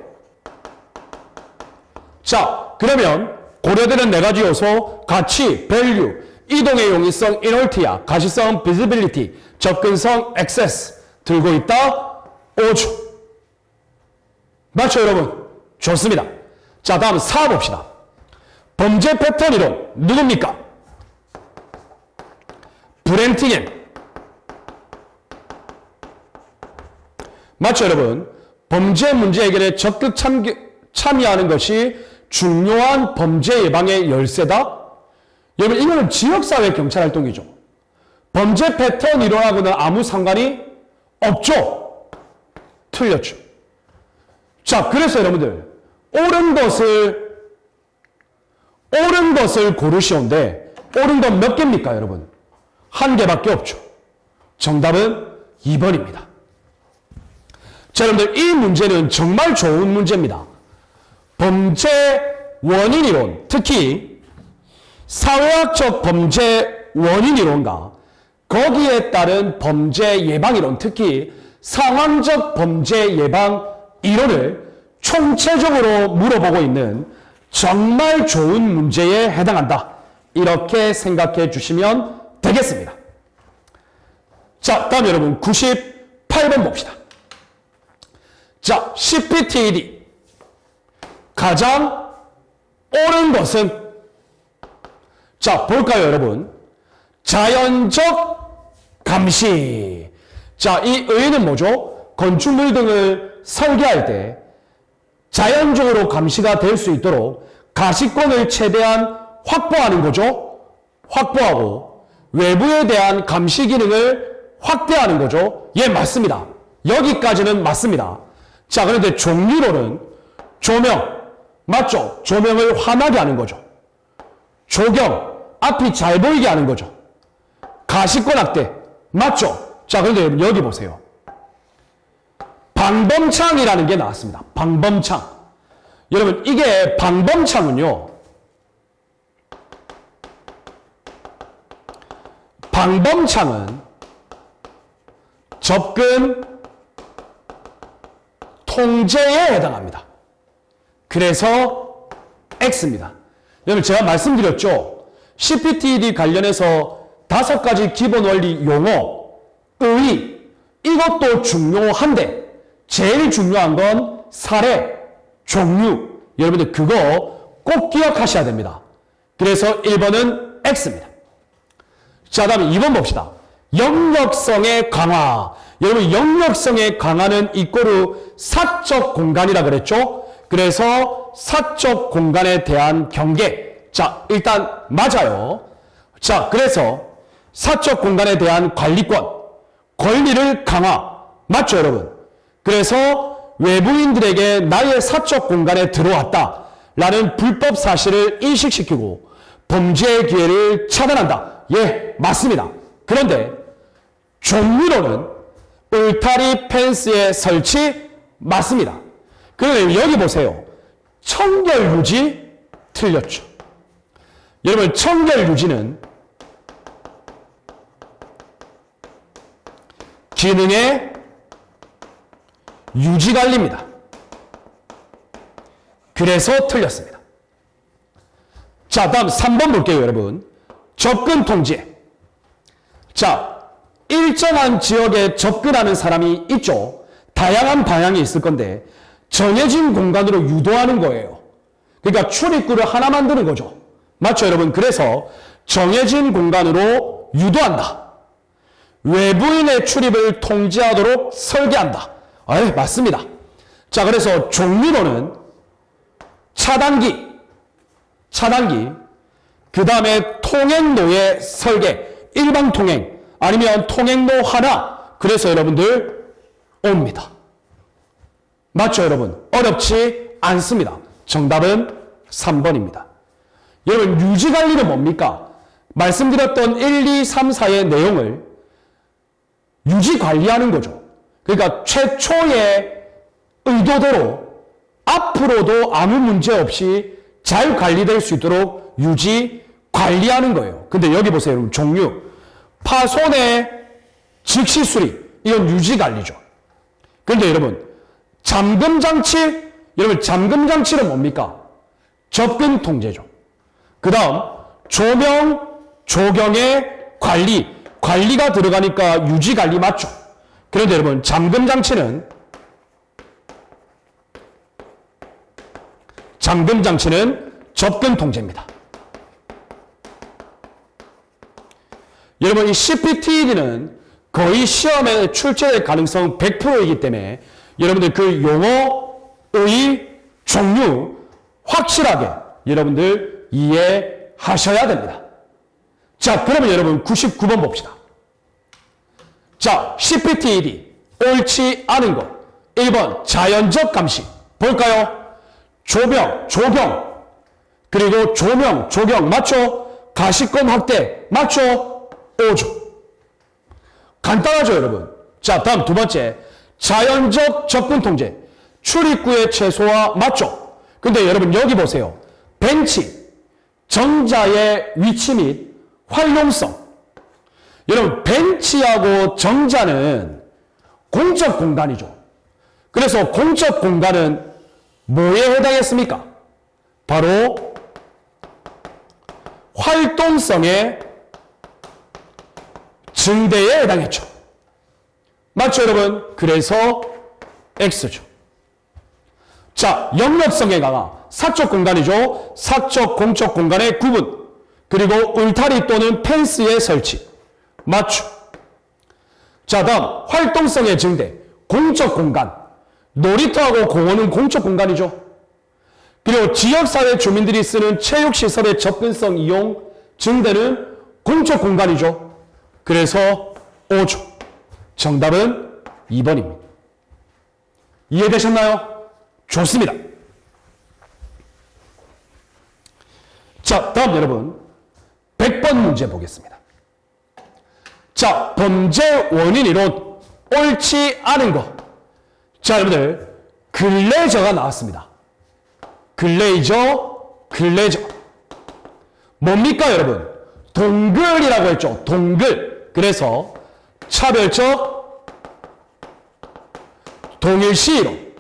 자, 그러면 고려되는 네 가지 요소, 가치, 밸류, 이동의 용이성, 이널티아, 가시성, 비지빌리티, 접근성, 액세스 들고 있다. 5주. 맞죠, 여러분? 좋습니다. 자, 다음 4 봅시다. 범죄 패턴 이론 누굽니까? 브렌팅햄. 맞죠, 여러분? 범죄 문제 해결에 적극 참여하는 것이 중요한 범죄 예방의 열쇠다. 여러분 이거는 지역사회 경찰활동이죠. 범죄 패턴 이론하고는 아무 상관이 없죠. 틀렸죠. 자, 그래서 여러분들 옳은 것을 고르시온데 옳은 건 몇 개입니까, 여러분? 한 개밖에 없죠. 정답은 2번입니다. 자, 여러분들 이 문제는 정말 좋은 문제입니다. 범죄 원인 이론, 특히 사회학적 범죄 원인 이론과 거기에 따른 범죄 예방 이론, 특히 상황적 범죄 예방 이론을 총체적으로 물어보고 있는 정말 좋은 문제에 해당한다. 이렇게 생각해 주시면 되겠습니다. 자, 다음 여러분 98번 봅시다. 자, CPTED 가장 옳은 것은, 자, 볼까요 여러분? 자연적 감시. 자, 이 의의는 뭐죠? 건축물 등을 설계할 때 자연적으로 감시가 될 수 있도록 가시권을 최대한 확보하는 거죠. 확보하고 외부에 대한 감시 기능을 확대하는 거죠. 예, 맞습니다. 여기까지는 맞습니다. 자, 그런데 종류로는 조명, 맞죠? 조명을 환하게 하는 거죠. 조경, 앞이 잘 보이게 하는 거죠. 가시권 확대, 맞죠? 자, 그런데 여러분 여기 보세요. 방범창이라는 게 나왔습니다. 방범창. 여러분, 이게 방범창은요, 방범창은 접근 통제에 해당합니다. 그래서 X입니다. 여러분, 제가 말씀드렸죠. CPTED 관련해서 5가지 기본 원리 용어, 의의, 이것도 중요한데 제일 중요한 건 사례, 종류. 여러분들 그거 꼭 기억하셔야 됩니다. 그래서 1번은 X입니다. 자, 다음에 2번 봅시다. 영역성의 강화. 여러분, 영역성의 강화는 이꼬르 사적 공간이라 그랬죠? 그래서 사적 공간에 대한 경계. 자, 일단 맞아요. 자, 그래서 사적 공간에 대한 관리권, 권리를 강화. 맞죠, 여러분? 그래서 외부인들에게 나의 사적 공간에 들어왔다 라는 불법 사실을 인식시키고 범죄의 기회를 차단한다. 예, 맞습니다. 그런데 종류로는 울타리 펜스의 설치 맞습니다. 그런데 여기 보세요. 청결 유지 틀렸죠. 여러분, 청결 유지는 기능의 유지관리입니다. 그래서 틀렸습니다. 자, 다음 3번 볼게요, 여러분. 접근 통제. 자, 일정한 지역에 접근하는 사람이 있죠. 다양한 방향이 있을 건데 정해진 공간으로 유도하는 거예요. 그러니까 출입구를 하나 만드는 거죠. 맞죠, 여러분? 그래서 정해진 공간으로 유도한다. 외부인의 출입을 통제하도록 설계한다. 아, 맞습니다. 자, 그래서 종류로는 차단기, 그 다음에 통행로의 설계, 일방 통행, 아니면 통행로 하나. 그래서 여러분들 옵니다. 맞죠, 여러분? 어렵지 않습니다. 정답은 3번입니다. 여러분, 유지관리는 뭡니까? 말씀드렸던 1, 2, 3, 4의 내용을 유지관리하는 거죠. 그러니까 최초의 의도대로 앞으로도 아무 문제 없이 잘 관리될 수 있도록 유지 관리하는 거예요. 근데 여기 보세요, 여러분. 종류. 파손의 즉시 수리. 이건 유지 관리죠. 그런데 여러분, 잠금장치. 여러분, 잠금장치는 뭡니까? 접근 통제죠. 그 다음, 조명, 조경의 관리가 들어가니까 유지 관리 맞죠? 그런데 여러분, 잠금장치는 접근 통제입니다. 여러분, 이 CPTED는 거의 시험에 출제될 가능성 100%이기 때문에 여러분들 그 용어의 종류 확실하게 여러분들 이해하셔야 됩니다. 자, 그러면 여러분 99번 봅시다. 자, CPTED 옳지 않은 것. 1번 자연적 감시. 볼까요? 조경, 그리고 조경 맞죠? 가시권 확대 맞죠? 오죠. 간단하죠, 여러분? 자, 다음 두 번째 자연적 접근 통제. 출입구의 최소화 맞죠? 근데 여러분 여기 보세요. 벤치, 정자의 위치 및 활용성. 여러분, 벤치하고 정자는 공적 공간이죠. 그래서 공적 공간은 뭐에 해당했습니까? 바로 활동성의 증대에 해당했죠. 맞죠, 여러분? 그래서 X죠. 자, 영역성의 강화. 사적 공간이죠. 사적 공적 공간의 구분. 그리고 울타리 또는 펜스의 설치. 맞죠? 자, 다음 활동성의 증대. 공적 공간. 놀이터하고 공원은 공적 공간이죠. 그리고 지역사회 주민들이 쓰는 체육시설의 접근성 이용 증대는 공적 공간이죠. 그래서 O죠. 정답은 2번입니다. 이해되셨나요? 좋습니다. 자, 다음 여러분 100번 문제 보겠습니다. 자, 범죄 원인 이론 옳지 않은 거. 자, 여러분들 글레저가 나왔습니다. 글레이저. 뭡니까, 여러분? 동글이라고 했죠. 동글. 그래서 차별적 동일시 이론.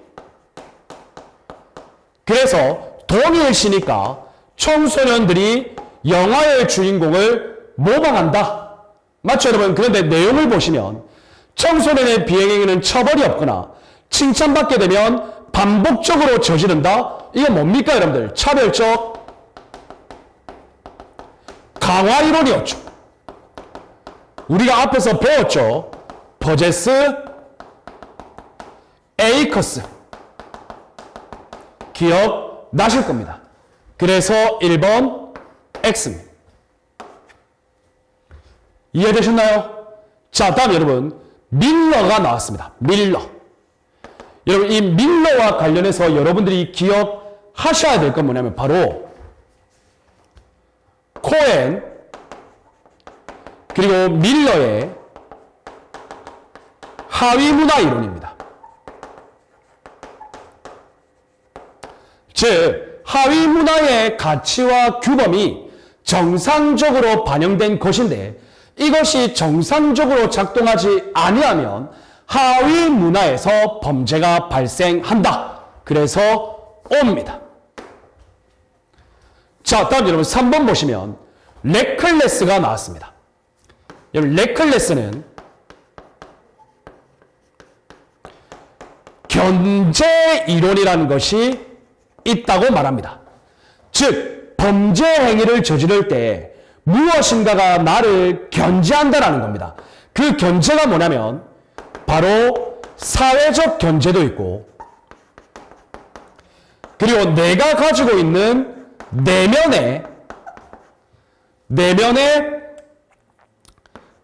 그래서 동일시니까 청소년들이 영화의 주인공을 모방한다. 맞죠, 여러분? 그런데 내용을 보시면 청소년의 비행행위는 처벌이 없거나 칭찬받게 되면 반복적으로 저지른다. 이게 뭡니까, 여러분들? 차별적 강화 이론이었죠. 우리가 앞에서 배웠죠. 버제스, 에이커스. 기억나실 겁니다. 그래서 1번 X입니다. 이해되셨나요? 자, 다음 여러분 밀러가 나왔습니다. 밀러. 여러분 이 밀러와 관련해서 여러분들이 기억하셔야 될 건 뭐냐면 바로 코엔 그리고 밀러의 하위문화 이론입니다. 즉 하위문화의 가치와 규범이 정상적으로 반영된 것인데 이것이 정상적으로 작동하지 아니하면 하위문화에서 범죄가 발생한다. 그래서 O입니다. 자, 다음 여러분 3번 보시면 레클레스가 나왔습니다. 여러분 레클레스는 견제 이론이라는 것이 있다고 말합니다. 즉 범죄 행위를 저지를 때 무엇인가가 나를 견제한다라는 겁니다. 그 견제가 뭐냐면 바로 사회적 견제도 있고 그리고 내가 가지고 있는 내면의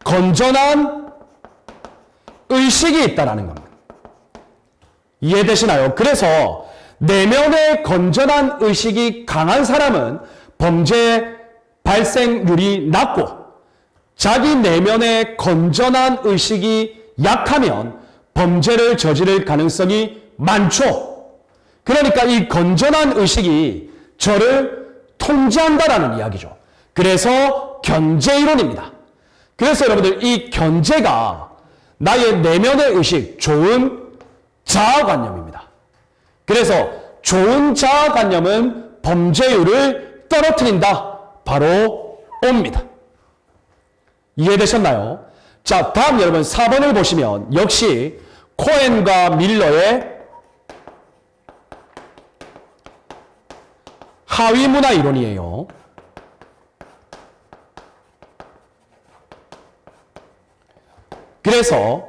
건전한 의식이 있다는 겁니다. 이해되시나요? 그래서 내면의 건전한 의식이 강한 사람은 범죄 발생률이 낮고 자기 내면의 건전한 의식이 약하면 범죄를 저지를 가능성이 많죠. 그러니까 이 건전한 의식이 저를 통제한다라는 이야기죠. 그래서 견제이론입니다. 그래서 여러분들 이 견제가 나의 내면의 의식, 좋은 자아관념입니다. 그래서 좋은 자아관념은 범죄율을 떨어뜨린다. 바로 O입니다. 이해되셨나요? 자, 다음 여러분 4번을 보시면 역시 코엔과 밀러의 하위문화 이론이에요. 그래서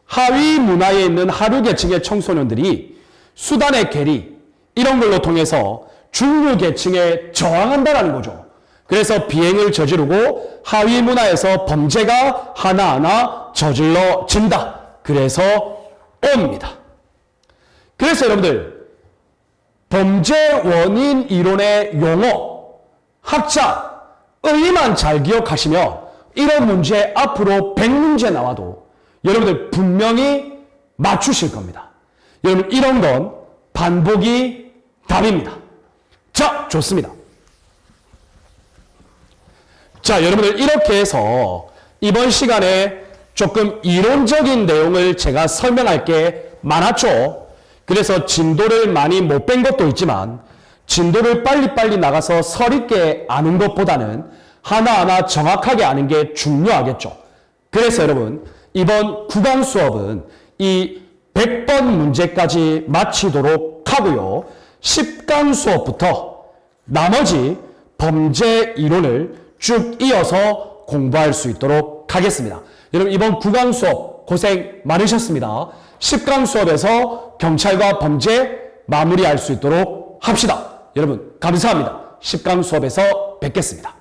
하위문화에 있는 하류 계층의 청소년들이 수단의 계리 이런 걸로 통해서 중류 계층에 저항한다는 거죠. 그래서 비행을 저지르고 하위 문화에서 범죄가 하나하나 저질러진다. 그래서 O입니다. 그래서 여러분들 범죄 원인 이론의 용어, 학자, 의의만 잘 기억하시면 이런 문제 앞으로 100문제 나와도 여러분들 분명히 맞추실 겁니다. 여러분 이런 건 반복이 답입니다. 자, 좋습니다. 자, 여러분들 이렇게 해서 이번 시간에 조금 이론적인 내용을 제가 설명할 게 많았죠. 그래서 진도를 많이 못 뺀 것도 있지만 진도를 빨리빨리 나가서 서있게 아는 것보다는 하나하나 정확하게 아는 게 중요하겠죠. 그래서 여러분 이번 구강 수업은 이 100번 문제까지 마치도록 하고요. 10강 수업부터 나머지 범죄 이론을 쭉 이어서 공부할 수 있도록 하겠습니다. 여러분 이번 9강 수업 고생 많으셨습니다. 10강 수업에서 경찰과 범죄 마무리할 수 있도록 합시다. 여러분 감사합니다. 10강 수업에서 뵙겠습니다.